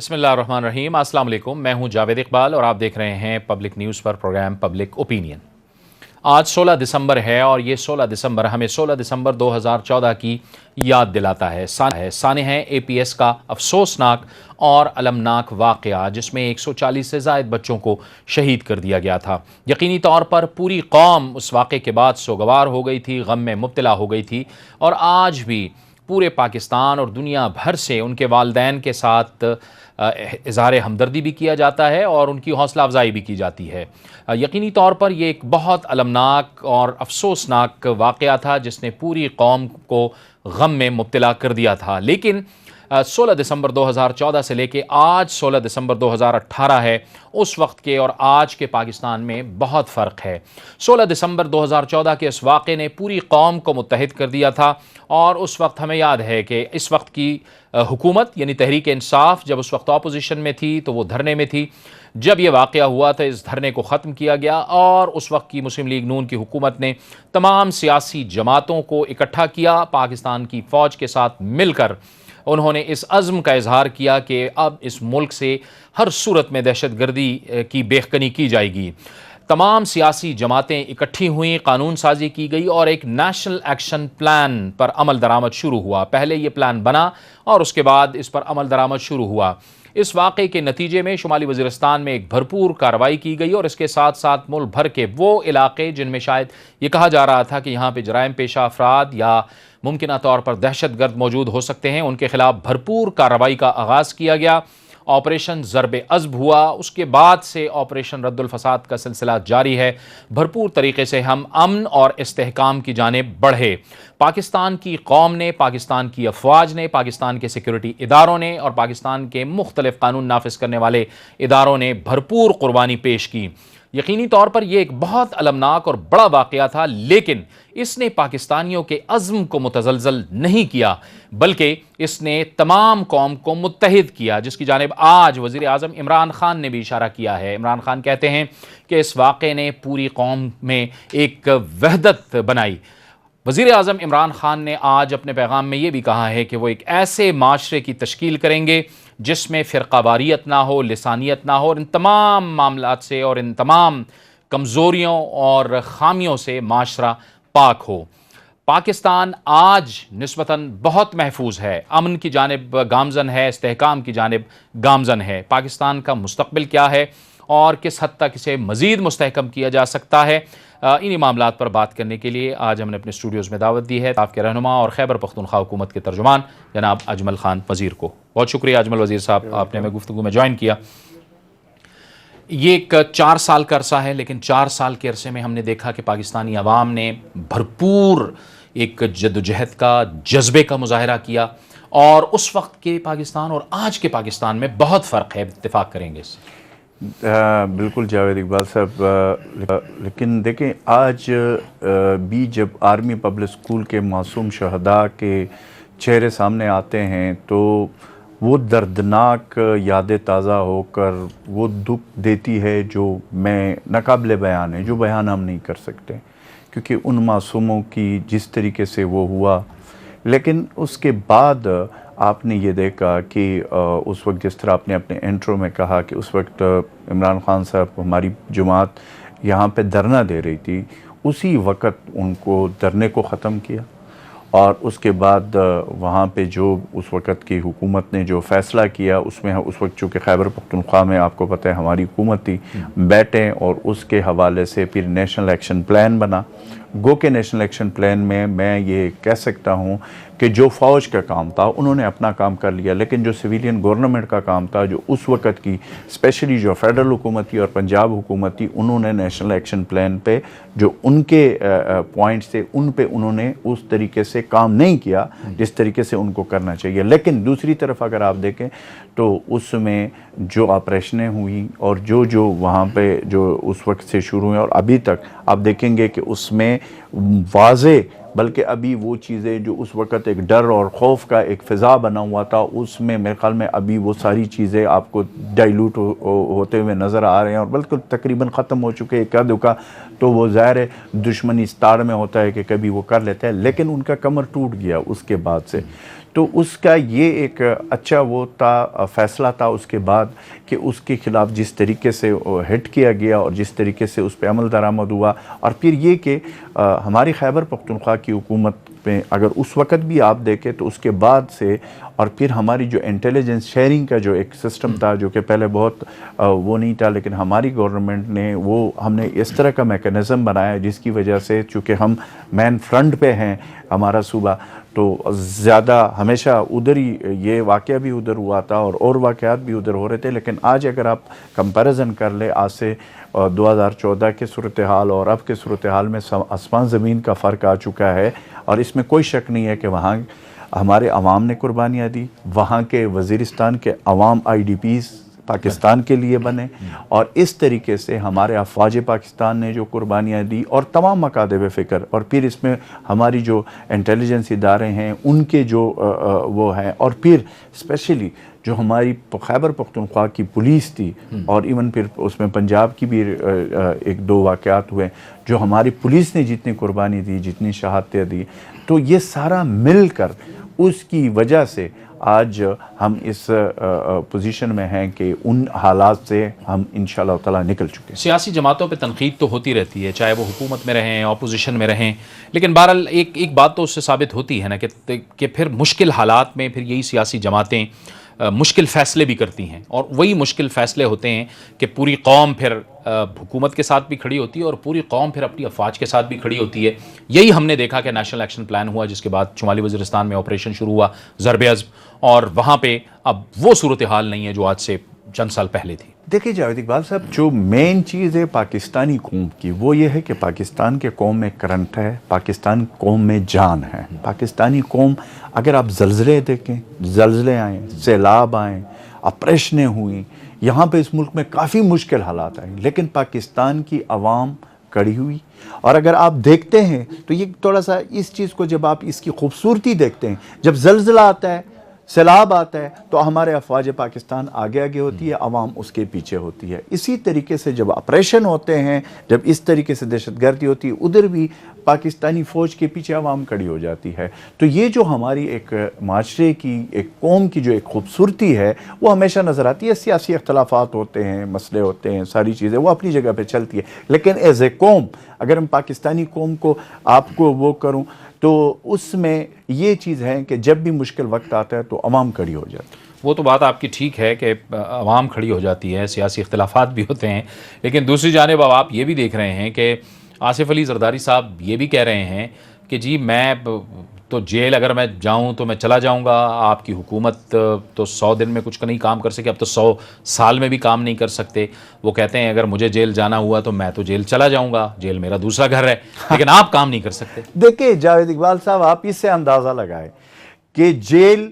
بسم اللہ الرحمن الرحیم۔ السلام علیکم، میں ہوں جاوید اقبال اور آپ دیکھ رہے ہیں پبلک نیوز پر پروگرام پبلک اوپینین۔ آج 16 دسمبر ہے اور یہ 16 دسمبر ہمیں 16 دسمبر 2014 کی یاد دلاتا ہے۔ سانحہ ہے APS کا افسوسناک اور المناک واقعہ جس میں 140 سے زائد بچوں کو شہید کر دیا گیا تھا۔ یقینی طور پر پوری قوم اس واقعے کے بعد سوگوار ہو گئی تھی، غم میں مبتلا ہو گئی تھی، اور آج بھی پورے پاکستان اور دنیا بھر سے ان کے والدین کے ساتھ اظہار ہمدردی بھی کیا جاتا ہے اور ان کی حوصلہ افزائی بھی کی جاتی ہے۔ یقینی طور پر یہ ایک بہت المناک اور افسوسناک واقعہ تھا جس نے پوری قوم کو غم میں مبتلا کر دیا تھا، لیکن 16 دسمبر 2014 سے لے کے آج 16 دسمبر 2018 ہے، اس وقت کے اور آج کے پاکستان میں بہت فرق ہے۔ 16 دسمبر 2014 کے اس واقعے نے پوری قوم کو متحد کر دیا تھا، اور اس وقت ہمیں یاد ہے کہ اس وقت کی حکومت یعنی تحریک انصاف جب اس وقت اپوزیشن میں تھی تو وہ دھرنے میں تھی۔ جب یہ واقعہ ہوا تو اس دھرنے کو ختم کیا گیا اور اس وقت کی مسلم لیگ نون کی حکومت نے تمام سیاسی جماعتوں کو اکٹھا کیا، پاکستان کی فوج کے ساتھ مل کر انہوں نے اس عزم کا اظہار کیا کہ اب اس ملک سے ہر صورت میں دہشت گردی کی بیخکنی کی جائے گی۔ تمام سیاسی جماعتیں اکٹھی ہوئیں، قانون سازی کی گئی اور ایک نیشنل ایکشن پلان پر عمل درآمد شروع ہوا۔ پہلے یہ پلان بنا اور اس کے بعد اس پر عمل درآمد شروع ہوا۔ اس واقعے کے نتیجے میں شمالی وزیرستان میں ایک بھرپور کارروائی کی گئی اور اس کے ساتھ ساتھ ملک بھر کے وہ علاقے جن میں شاید یہ کہا جا رہا تھا کہ یہاں پہ جرائم پیشہ افراد یا ممکنہ طور پر دہشت گرد موجود ہو سکتے ہیں، ان کے خلاف بھرپور کارروائی کا آغاز کیا گیا۔ آپریشن ضرب عضب ہوا، اس کے بعد سے آپریشن رد الفساد کا سلسلہ جاری ہے۔ بھرپور طریقے سے ہم امن اور استحکام کی جانب بڑھے۔ پاکستان کی قوم نے، پاکستان کی افواج نے، پاکستان کے سیکیورٹی اداروں نے اور پاکستان کے مختلف قانون نافذ کرنے والے اداروں نے بھرپور قربانی پیش کی۔ یقینی طور پر یہ ایک بہت المناک اور بڑا واقعہ تھا، لیکن اس نے پاکستانیوں کے عزم کو متزلزل نہیں کیا بلکہ اس نے تمام قوم کو متحد کیا، جس کی جانب آج وزیر اعظم عمران خان نے بھی اشارہ کیا ہے۔ عمران خان کہتے ہیں کہ اس واقعے نے پوری قوم میں ایک وحدت بنائی۔ وزیر اعظم عمران خان نے آج اپنے پیغام میں یہ بھی کہا ہے کہ وہ ایک ایسے معاشرے کی تشکیل کریں گے جس میں فرقہ واریت نہ ہو، لسانیت نہ ہو، اور ان تمام معاملات سے اور ان تمام کمزوریوں اور خامیوں سے معاشرہ پاک ہو۔ پاکستان آج نسبتاً بہت محفوظ ہے، امن کی جانب گامزن ہے، استحکام کی جانب گامزن ہے۔ پاکستان کا مستقبل کیا ہے اور کس حد تک اسے مزید مستحکم کیا جا سکتا ہے، انہی معاملات پر بات کرنے کے لیے آج ہم نے اپنے اسٹوڈیوز میں دعوت دی ہے آپ کے رہنما اور خیبر پختونخوا حکومت کے ترجمان جناب اجمل خان وزیر کو۔ بہت شکریہ اجمل وزیر صاحب، آپ نے ہمیں گفتگو میں جوائن کیا۔ یہ ایک 4 سال کا عرصہ ہے، لیکن 4 سال کے عرصے میں ہم نے دیکھا کہ پاکستانی عوام نے بھرپور ایک جدوجہد کا، جذبے کا مظاہرہ کیا، اور اس وقت کے پاکستان اور آج کے پاکستان میں بہت فرق ہے، اتفاق کریں گے اس سے۔ بالکل جاوید اقبال صاحب، لیکن دیکھیں آج بھی جب آرمی پبلک اسکول کے معصوم شہداء کے چہرے سامنے آتے ہیں تو وہ دردناک یادیں تازہ ہو کر وہ دکھ دیتی ہے جو میں ناقابل بیان ہے، جو بیان ہم نہیں کر سکتے، کیونکہ ان معصوموں کی جس طریقے سے وہ ہوا۔ لیکن اس کے بعد آپ نے یہ دیکھا کہ اس وقت جس طرح آپ نے اپنے انٹرو میں کہا کہ اس وقت عمران خان صاحب ہماری جماعت یہاں پہ دھرنا دے رہی تھی، اسی وقت ان کو دھرنے کو ختم کیا، اور اس کے بعد وہاں پہ جو اس وقت کی حکومت نے جو فیصلہ کیا اس میں اس وقت چونکہ خیبر پختونخوا میں آپ کو پتہ ہے ہماری حکومت تھی، بیٹھیں اور اس کے حوالے سے پھر نیشنل ایکشن پلان بنا۔ گو کہ نیشنل ایکشن پلان میں یہ کہہ سکتا ہوں کہ جو فوج کا کام تھا انہوں نے اپنا کام کر لیا، لیکن جو سویلین گورنمنٹ کا کام تھا، جو اس وقت کی اسپیشلی جو فیڈرل حکومت تھی اور پنجاب حکومت تھی، انہوں نے نیشنل ایکشن پلان پہ جو ان کے پوائنٹس تھے ان پہ انہوں نے اس طریقے سے کام نہیں کیا جس طریقے سے ان کو کرنا چاہیے۔ لیکن دوسری طرف اگر آپ دیکھیں تو اس میں جو آپریشنیں ہوئی اور جو وہاں پہ جو اس وقت سے شروع ہوئے اور ابھی تک آپ دیکھیں گے کہ اس میں واضح، بلکہ ابھی وہ چیزیں جو اس وقت ایک ڈر اور خوف کا ایک فضا بنا ہوا تھا، اس میں میرے خیال میں ابھی وہ ساری چیزیں آپ کو ڈائیلوٹ ہوتے ہوئے نظر آ رہے ہیں اور بلکہ تقریباً ختم ہو چکے ہیں۔ دکا تو وہ ظاہر ہے دشمنی ستار میں ہوتا ہے کہ کبھی وہ کر لیتے ہیں، لیکن ان کا کمر ٹوٹ گیا اس کے بعد سے۔ تو اس کا یہ ایک اچھا وہ تھا فیصلہ تھا اس کے بعد کہ اس کے خلاف جس طریقے سے ہٹ کیا گیا اور جس طریقے سے اس پہ عمل درآمد ہوا، اور پھر یہ کہ ہماری خیبر پختونخوا کی حکومت میں اگر اس وقت بھی آپ دیکھیں تو اس کے بعد سے، اور پھر ہماری جو انٹیلیجنس شیئرنگ کا جو ایک سسٹم تھا جو کہ پہلے بہت وہ نہیں تھا، لیکن ہماری گورنمنٹ نے ہم نے اس طرح کا میکانزم بنایا جس کی وجہ سے چونکہ ہم مین فرنٹ پہ ہیں ہمارا صوبہ، تو زیادہ ہمیشہ ادھر ہی یہ واقعہ بھی ادھر ہوا تھا اور واقعات بھی ادھر ہو رہے تھے. لیکن آج اگر آپ کمپیریزن کر لیں آج سے 2014 کے صورتحال اور اب کے صورتحال میں آسمان زمین کا فرق آ چکا ہے، اور اس میں کوئی شک نہیں ہے کہ وہاں ہمارے عوام نے قربانیاں دی، وہاں کے وزیرستان کے عوام آئی ڈی پیز پاکستان کے لیے بنے، اور اس طریقے سے ہمارے افواج پاکستان نے جو قربانیاں دی اور تمام مکاتب فکر، اور پھر اس میں ہماری جو انٹیلیجنس ادارے ہیں ان کے جو وہ ہیں، اور پھر اسپیشلی جو ہماری خیبر پختونخوا کی پولیس تھی، اور ایون پھر اس میں پنجاب کی بھی ایک دو واقعات ہوئے جو ہماری پولیس نے جتنی قربانی دی، جتنی شہادتیں دی، تو یہ سارا مل کر اس کی وجہ سے آج ہم اس پوزیشن میں ہیں کہ ان حالات سے ہم انشاءاللہ تعالیٰ نکل چکے ہیں. سیاسی جماعتوں پہ تنقید تو ہوتی رہتی ہے، چاہے وہ حکومت میں رہیں اپوزیشن میں رہیں، لیکن بہرحال ایک بات تو اس سے ثابت ہوتی ہے نا کہ پھر مشکل حالات میں پھر یہی سیاسی جماعتیں مشکل فیصلے بھی کرتی ہیں، اور وہی مشکل فیصلے ہوتے ہیں کہ پوری قوم پھر حکومت کے ساتھ بھی کھڑی ہوتی ہے اور پوری قوم پھر اپنی افواج کے ساتھ بھی کھڑی ہوتی ہے. یہی ہم نے دیکھا کہ نیشنل ایکشن پلان ہوا، جس کے بعد شمالی وزیرستان میں آپریشن شروع ہوا ضرب عزم، اور وہاں پہ اب وہ صورتحال نہیں ہے جو آج سے چند سال پہلے تھی. دیکھیے جاوید اقبال صاحب، جو مین چیز ہے پاکستانی قوم کی وہ یہ ہے کہ پاکستان کے قوم میں کرنٹ ہے، پاکستان قوم میں جان ہے. پاکستانی قوم، اگر آپ زلزلے دیکھیں، زلزلے آئیں، سیلاب آئیں، آپریشنیں ہوئیں، یہاں پہ اس ملک میں کافی مشکل حالات آئیں، لیکن پاکستان کی عوام کڑی ہوئی. اور اگر آپ دیکھتے ہیں تو یہ تھوڑا سا اس چیز کو جب آپ اس کی خوبصورتی دیکھتے ہیں، جب زلزلہ آتا ہے، سیلاب آتا ہے، تو ہمارے افواج پاکستان آگے آگے ہوتی ہے، عوام اس کے پیچھے ہوتی ہے. اسی طریقے سے جب آپریشن ہوتے ہیں، جب اس طریقے سے دہشت گردی ہوتی ہے، ادھر بھی پاکستانی فوج کے پیچھے عوام کھڑی ہو جاتی ہے. تو یہ جو ہماری ایک معاشرے کی، ایک قوم کی جو ایک خوبصورتی ہے وہ ہمیشہ نظر آتی ہے. سیاسی اختلافات ہوتے ہیں، مسئلے ہوتے ہیں، ساری چیزیں وہ اپنی جگہ پہ چلتی ہے، لیکن ایز اے قوم، اگر ہم پاکستانی قوم کو آپ کو وہ کروں تو اس میں یہ چیز ہے کہ جب بھی مشکل وقت آتا ہے تو عوام کھڑی ہو جاتی ہے. وہ تو بات آپ کی ٹھیک ہے کہ عوام کھڑی ہو جاتی ہے، سیاسی اختلافات بھی ہوتے ہیں، لیکن دوسری جانب اب آپ یہ بھی دیکھ رہے ہیں کہ آصف علی زرداری صاحب یہ بھی کہہ رہے ہیں کہ جی میں تو جیل اگر میں جاؤں تو میں چلا جاؤں گا، آپ کی حکومت تو 100 دن میں کچھ نہیں کام کر سکے، اب تو 100 سال میں بھی کام نہیں کر سکتے. وہ کہتے ہیں اگر مجھے جیل جانا ہوا تو میں تو جیل چلا جاؤں گا، جیل میرا دوسرا گھر ہے، لیکن آپ کام نہیں کر سکتے. دیکھیں جاوید اقبال صاحب، آپ اس سے اندازہ لگائیں کہ جیل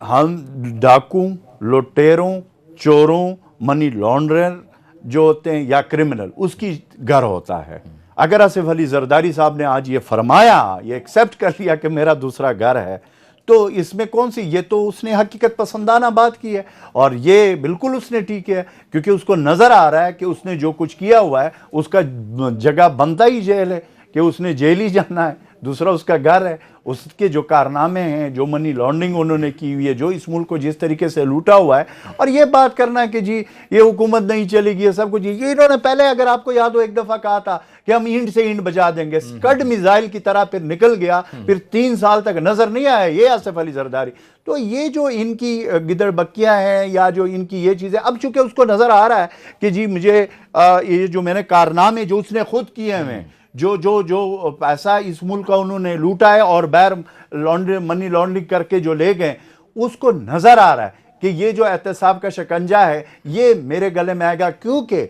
ہم ڈاکوں، لوٹیروں، چوروں، منی لانڈرر جو ہوتے ہیں یا کرمنل، اس کی گھر ہوتا ہے. اگر آصف علی زرداری صاحب نے آج یہ فرمایا، یہ ایکسیپٹ کر لیا کہ میرا دوسرا گھر ہے، تو اس میں کون سی، یہ تو اس نے حقیقت پسندانہ بات کی ہے، اور یہ بالکل اس نے ٹھیک ہے، کیونکہ اس کو نظر آ رہا ہے کہ اس نے جو کچھ کیا ہوا ہے اس کا جگہ بنتا ہی جیل ہے، کہ اس نے جیل ہی جانا ہے، دوسرا اس کا گھر ہے. اس کے جو کارنامے ہیں، جو منی لانڈرنگ انہوں نے کی ہوئی ہے، جو اس ملک کو جس طریقے سے لوٹا ہوا ہے، اور یہ بات کرنا ہے کہ جی یہ حکومت نہیں چلے گی، یہ سب کچھ، یہ انہوں نے پہلے، اگر آپ کو یاد ہو، ایک دفعہ کہا تھا کہ ہم اینٹ سے اینٹ بجا دیں گے، اسکڈ میزائل کی طرح پھر نکل گیا، پھر 3 سال تک نظر نہیں آیا یہ آصف علی زرداری. تو یہ جو ان کی گدڑ بکیاں ہیں یا جو ان کی یہ چیزیں، اب چونکہ اس کو نظر آ رہا ہے کہ جی مجھے یہ جو میں نے کارنامے جو اس نے خود کیے ہیں، جو پیسہ اس ملک کا انہوں نے لوٹا ہے اور بیر منی لانڈرنگ کر کے جو لے گئے، اس کو نظر آ رہا ہے کہ یہ جو احتساب کا شکنجہ ہے یہ میرے گلے میں آئے گا. کیونکہ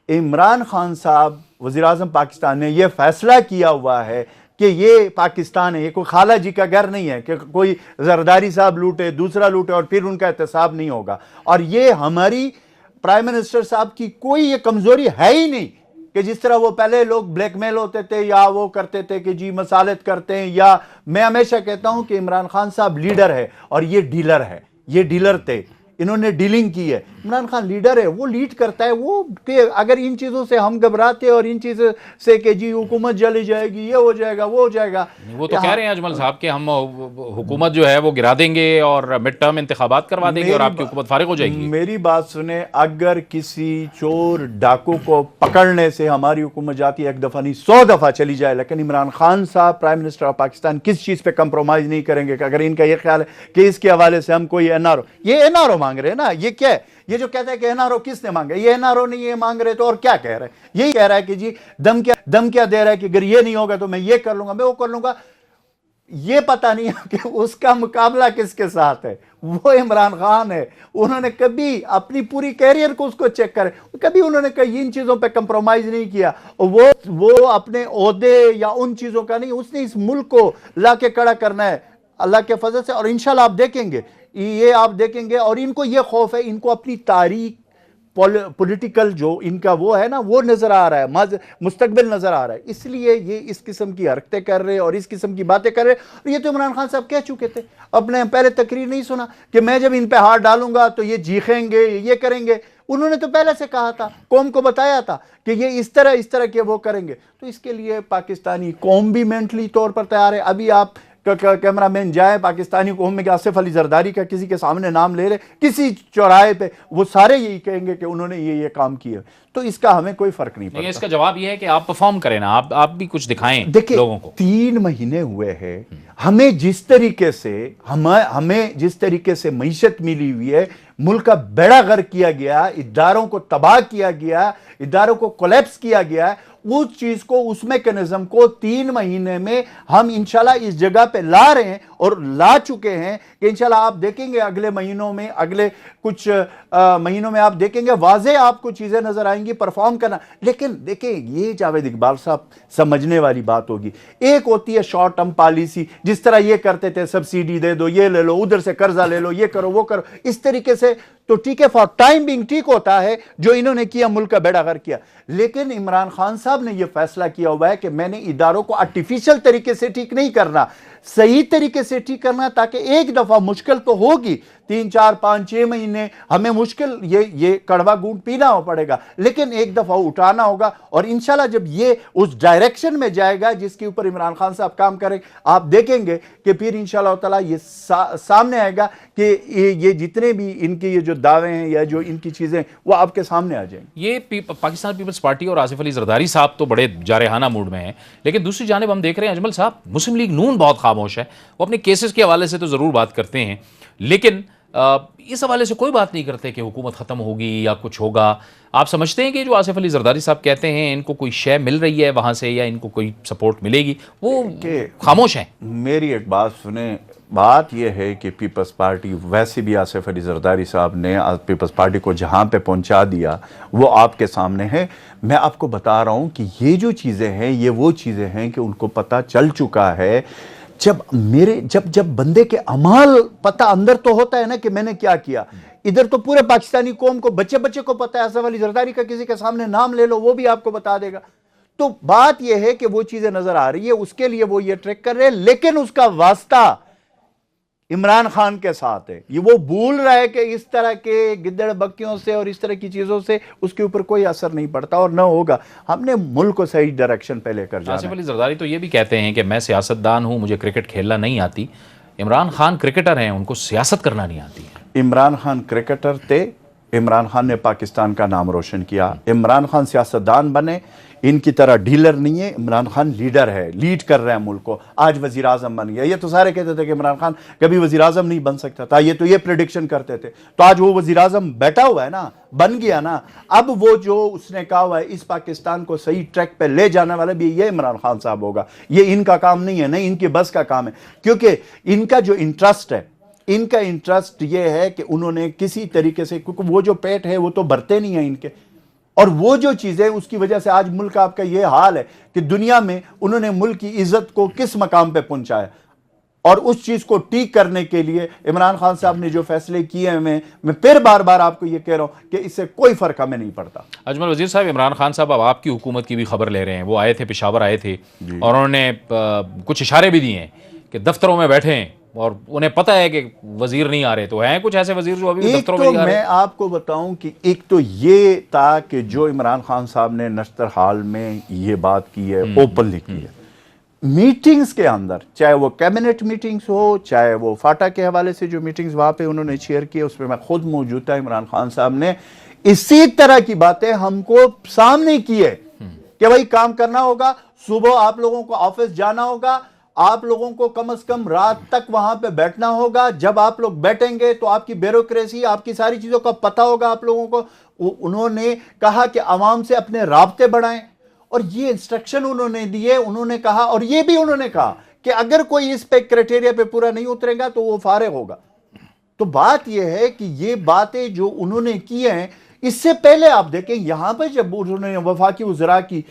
عمران خان صاحب وزیر اعظم پاکستان نے یہ فیصلہ کیا ہوا ہے کہ یہ پاکستان ہے، یہ کوئی خالہ جی کا گھر نہیں ہے کہ کوئی زرداری صاحب لوٹے، دوسرا لوٹے اور پھر ان کا احتساب نہیں ہوگا. اور یہ ہماری پرائم منسٹر صاحب کی کوئی یہ کمزوری ہے ہی نہیں کہ جس طرح وہ پہلے لوگ بلیک میل ہوتے تھے یا وہ کرتے تھے کہ جی مسالت کرتے ہیں. یا میں ہمیشہ کہتا ہوں کہ عمران خان صاحب لیڈر ہے اور یہ ڈیلر ہے، یہ ڈیلر تھے. انہوں نے ڈیلنگ کی ہے. عمران خان لیڈر ہے, وہ لیڈ کرتا ہے. وہ کہ اگر ان چیزوں سے ہم گھبراتے اور ان چیزوں سے کہ جی حکومت جلی جائے گی, یہ ہو جائے گا, وہ ہو جائے گا, وہ تو کہہ رہے ہیں اجمل صاحب کہ ہم حکومت جو ہے وہ گرا دیں گے اور مڈ ٹرم انتخابات کروا دیں گے اور آپ کی حکومت فارغ ہو جائے گی. میری بات سنیں, اگر کسی چور ڈاکو کو پکڑنے سے ہماری حکومت جاتی ہے, ایک دفعہ نہیں 100 دفعہ چلی جائے, لیکن عمران خان صاحب پرائم منسٹر آف پاکستان کس چیز پہ کمپرومائز نہیں کریں گے. کہ اگر ان کا یہ خیال ہے کہ اس کے حوالے سے ہم کوئی این آر او, یہ این آر او مانگ رہے ہیں نا, یہ کیا ہے, یہ جو کہتا ہے کہ این آر او کس نے مانگا, یہ این آر او نہیں یہ مانگ رہے تو اور کیا کہہ رہے ہیں. یہی کہہ رہا ہے کہ جی دم کیا دے رہا ہے کہ اگر یہ نہیں ہوگا تو میں یہ کر لوں گا, میں وہ کر لوں گا. یہ پتہ نہیں ہے کہ اس کا مقابلہ کس کے ساتھ ہے. وہ عمران خان ہے. انہوں نے کبھی اپنی پوری کیریئر کو اس کو چیک کرے, کبھی انہوں نے کہیں ان چیزوں پہ کمپرومائز نہیں کیا. وہ اپنے عہدے یا ان چیزوں کا نہیں, اس نے اس ملک کو لا کے کھڑا کرنا ہے اللہ کے فضل سے. اور انشاءاللہ آپ دیکھیں گے, یہ آپ دیکھیں گے. اور ان کو یہ خوف ہے, ان کو اپنی تاریخ پولیٹیکل جو ان کا وہ ہے نا, وہ نظر آ رہا ہے, مستقبل نظر آ رہا ہے, اس لیے یہ اس قسم کی حرکتیں کر رہے اور اس قسم کی باتیں کر رہے. اور یہ تو عمران خان صاحب کہہ چکے تھے, اپنے پہلے تقریر نہیں سنا کہ میں جب ان پہ ہاتھ ڈالوں گا تو یہ چیخیں گے, یہ کریں گے. انہوں نے تو پہلے سے کہا تھا, قوم کو بتایا تھا کہ یہ اس طرح کے وہ کریں گے. تو اس کے لیے پاکستانی قوم بھی مینٹلی طور پر تیار ہے. ابھی آپ کیمرہ مین جائے پاکستانی قوم میں کہ آصف علی زرداری کا کسی کے سامنے نام لے رہے کسی چوراہے پہ, وہ سارے یہی کہیں گے کہ انہوں نے یہ کام کیا. تو اس کا ہمیں کوئی فرق نہیں پڑتا. اس کا جواب یہ ہے کہ آپ پرفارم کریں نا, آپ بھی کچھ دکھائیں لوگوں کو. 3 مہینے ہوئے ہیں, ہمیں جس طریقے سے معیشت ملی ہوئی ہے, ملک کا بیڑا غرق کیا گیا, اداروں کو تباہ کیا گیا, اداروں کو کولیپس کیا گیا, اس چیز کو, اس میکنزم کو 3 مہینے میں ہم انشاءاللہ اس جگہ پہ لا رہے ہیں اور لا چکے ہیں کہ انشاءاللہ آپ دیکھیں گے اگلے مہینوں میں, اگلے کچھ مہینوں میں آپ دیکھیں گے واضح آپ کو چیزیں نظر آئیں گی پرفارم کرنا. لیکن دیکھیں یہ جاوید اقبال صاحب سمجھنے والی بات ہوگی. ایک ہوتی ہے شارٹ ٹرم پالیسی, جس طرح یہ کرتے تھے, سبسیڈی دے دو, یہ لے لو, ادھر سے قرضہ لے لو, یہ کرو وہ کرو, اس طریقے سے تو ٹھیک ہے, فار ٹائم بینگ ٹھیک ہوتا ہے جو انہوں نے کیا, ملک کا بیڑا غرق کیا. لیکن عمران خان صاحب نے یہ فیصلہ کیا ہوا ہے کہ میں نے اداروں کو آرٹیفیشل طریقے سے ٹھیک نہیں کرنا, صحیح طریقے سے ٹھیک کرنا, تاکہ ایک دفعہ مشکل تو ہوگی 3 4 5 6 مہینے ہمیں مشکل یہ کڑوا گھونٹ پینا پڑے گا, لیکن ایک دفعہ اٹھانا ہوگا. اور انشاءاللہ جب یہ اس ڈائریکشن میں جائے گا جس کے اوپر عمران خان صاحب کام کریں, آپ دیکھیں گے کہ پھر انشاءاللہ تعالیٰ یہ سامنے آئے گا کہ یہ جتنے بھی ان کے یہ جو دعوے ہیں یا جو ان کی چیزیں وہ آپ کے سامنے آ جائیں. یہ پاکستان پیپلز پارٹی اور آصف علی زرداری صاحب تو بڑے جارحانہ موڈ میں ہیں, لیکن دوسری جانب ہم دیکھ رہے ہیں اجمل صاحب, مسلم لیگ نون بہت خاموش ہے. وہ اپنے کیسز کے حوالے سے تو ضرور بات کرتے ہیں, لیکن اس حوالے سے کوئی بات نہیں کرتے کہ حکومت ختم ہوگی یا کچھ ہوگا. آپ سمجھتے ہیں کہ جو آصف علی زرداری صاحب کہتے ہیں ان کو کوئی شے مل رہی ہے وہاں سے, یا ان کو کوئی سپورٹ ملے گی, وہ خاموش ہیں؟ میری ایک بات سنیں, بات یہ ہے کہ پیپلز پارٹی, ویسے بھی آصف علی زرداری صاحب نے پیپلز پارٹی کو جہاں پہ پہنچا دیا وہ آپ کے سامنے ہے. میں آپ کو بتا رہا ہوں کہ یہ جو چیزیں ہیں یہ وہ چیزیں ہیں کہ ان کو پتہ چل چکا ہے. جب بندے کے اعمال پتہ اندر تو ہوتا ہے نا کہ میں نے کیا کیا. ادھر تو پورے پاکستانی قوم کو, بچے کو پتہ ہے, آصف علی زرداری کا کسی کے سامنے نام لے لو وہ بھی آپ کو بتا دے گا. تو بات یہ ہے کہ وہ چیزیں نظر آ رہی ہے, اس کے لیے وہ یہ ٹریک کر رہے ہیں, لیکن اس کا واسطہ عمران خان کے ساتھ ہے. یہ وہ بھول رہا ہے کہ اس طرح کے گدڑ بکیوں سے اور اس طرح کی چیزوں سے اس کے اوپر کوئی اثر نہیں پڑتا اور نہ ہوگا. ہم نے ملک کو صحیح ڈائریکشن پہ لے کر جانا ہے. آصف علی زرداری تو یہ بھی کہتے ہیں کہ میں سیاستدان ہوں, مجھے کرکٹ کھیلنا نہیں آتی. عمران خان کرکٹر ہیں, ان کو سیاست کرنا نہیں آتی. عمران خان کرکٹر تھے, عمران خان نے پاکستان کا نام روشن کیا. عمران خان سیاستدان بنے, ان کی طرح ڈیلر نہیں ہے. عمران خان لیڈر ہے, لیڈ کر رہے ہیں ملک کو. آج وزیر اعظم بن گیا. یہ تو سارے کہتے تھے کہ عمران خان کبھی وزیر اعظم نہیں بن سکتا تھا, یہ تو یہ پریڈکشن کرتے تھے. تو آج وہ وزیر اعظم بیٹھا ہوا ہے نا, بن گیا نا. اب وہ جو اس نے کہا ہوا ہے اس پاکستان کو صحیح ٹریک پہ لے جانے والا بھی یہ عمران خان صاحب ہوگا. یہ ان کا کام نہیں ہے, نہیں ان کی بس کا کام ہے, کیونکہ ان کا جو انٹرسٹ ہے, ان کا انٹرسٹ یہ ہے کہ انہوں نے کسی طریقے سے, کیونکہ وہ جو پیٹ ہے وہ تو بھرتے نہیں ہیں ان کے, اور وہ جو چیزیں اس کی وجہ سے آج ملک آپ کا یہ حال ہے کہ دنیا میں انہوں نے ملک کی عزت کو کس مقام پہ پہنچایا. اور اس چیز کو ٹھیک کرنے کے لیے عمران خان صاحب نے جو فیصلے کیے ہیں, میں پھر بار بار آپ کو یہ کہہ رہا ہوں کہ اس سے کوئی فرق ہمیں نہیں پڑتا. اجمل وزیر صاحب, عمران خان صاحب اب آپ کی حکومت کی بھی خبر لے رہے ہیں. وہ آئے تھے, پشاور آئے تھے, اور انہوں نے کچھ اشارے بھی دیے ہیں کہ دفتروں میں بیٹھیں اور انہیں پتہ ہے کہ وزیر نہیں آ رہے، تو ہیں کچھ ایسے وزیر جو ابھی بھی ایک دفتروں تو میں نہیں آ رہے؟ میں آپ کو بتاؤں کہ ایک تو یہ تھا کہ جو عمران خان صاحب نے نشتر حال میں یہ بات کی ہے، اوپنلی کی ہے، میٹنگز کے اندر، چاہے وہ کیبنٹ میٹنگز ہو، چاہے وہ فاٹا کے حوالے سے جو میٹنگز وہاں پہ انہوں نے چیئر کیے، اس میں میں خود موجود تھا، عمران خان صاحب نے اسی طرح کی باتیں ہم کو سامنے کی ہے کہ بھائی کام کرنا ہوگا، صبح آپ لوگوں کو آفس جانا ہوگا، آپ لوگوں کو کم از کم رات تک وہاں پہ بیٹھنا ہوگا، جب آپ لوگ بیٹھیں گے تو آپ کی بیوروکریسی، آپ کی ساری چیزوں کا پتہ ہوگا آپ لوگوں کو۔ انہوں نے کہا کہ عوام سے اپنے رابطے بڑھائیں، اور یہ انسٹرکشن انہوں نے دیے، انہوں نے کہا، اور یہ بھی انہوں نے کہا کہ اگر کوئی اس پہ کرائٹیریا پہ پورا نہیں اترے گا تو وہ فارغ ہوگا۔ تو بات یہ ہے کہ یہ باتیں جو انہوں نے کی ہیں، اس سے پہلے آپ دیکھیں یہاں پہ جب انہوں نے وفاقی وزراء کی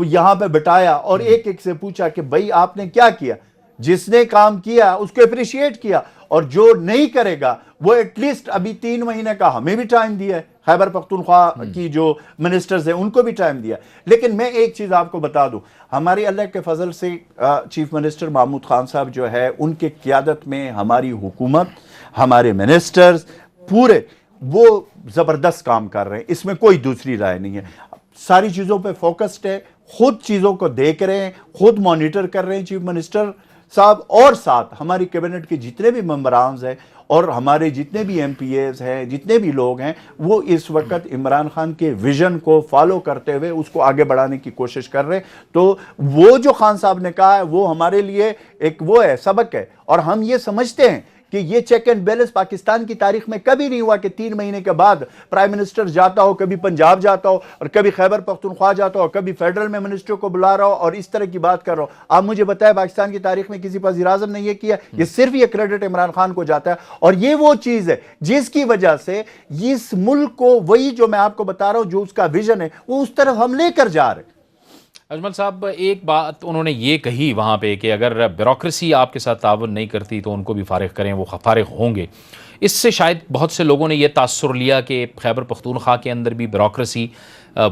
یہاں پہ بٹایا اور ایک ایک سے پوچھا کہ بھائی آپ نے کیا کیا، جس نے کام کیا اس کو اپریشیٹ کیا، اور جو نہیں کرے گا وہ ایٹ لیسٹ ابھی 3 مہینے کا ہمیں بھی ٹائم دیا ہے، خیبر پختونخوا کی جو منسٹرز ہیں ان کو بھی ٹائم دیا۔ لیکن میں ایک چیز آپ کو بتا دوں، ہماری اللہ کے فضل سے چیف منسٹر محمود خان صاحب جو ہے، ان کے قیادت میں ہماری حکومت، ہمارے منسٹرز پورے وہ زبردست کام کر رہے ہیں، اس میں کوئی دوسری رائے نہیں ہے، ساری چیزوں پہ فوکسڈ ہے، خود چیزوں کو دیکھ رہے ہیں، خود مانیٹر کر رہے ہیں چیف منسٹر صاحب، اور ساتھ ہماری کیبنٹ کے جتنے بھی ممبرانز ہیں اور ہمارے جتنے بھی ایم پی ایز ہیں، جتنے بھی لوگ ہیں، وہ اس وقت عمران خان کے ویژن کو فالو کرتے ہوئے اس کو آگے بڑھانے کی کوشش کر رہے ہیں۔ تو وہ جو خان صاحب نے کہا ہے وہ ہمارے لیے ایک وہ ہے، سبق ہے، اور ہم یہ سمجھتے ہیں کہ یہ چیک اینڈ بیلنس پاکستان کی تاریخ میں کبھی نہیں ہوا کہ 3 مہینے کے بعد پرائم منسٹر جاتا ہو، کبھی پنجاب جاتا ہو اور کبھی خیبر پختونخوا جاتا ہو، کبھی فیڈرل میں منسٹر کو بلا رہا ہو اور اس طرح کی بات کر رہا ہو۔ آپ مجھے بتائیں پاکستان کی تاریخ میں کسی وزیر اعظم نے یہ کیا؟ یہ صرف یہ کریڈٹ عمران خان کو جاتا ہے، اور یہ وہ چیز ہے جس کی وجہ سے اس ملک کو، وہی جو میں آپ کو بتا رہا ہوں، جو اس کا ویژن ہے، وہ اس طرف ہم لے کر جا رہے ہیں۔ اجمل صاحب، ایک بات انہوں نے یہ کہی وہاں پہ کہ اگر بیوروکریسی آپ کے ساتھ تعاون نہیں کرتی تو ان کو بھی فارغ کریں، وہ فارغ ہوں گے۔ اس سے شاید بہت سے لوگوں نے یہ تاثر لیا کہ خیبر پختونخوا کے اندر بھی بیوروکریسی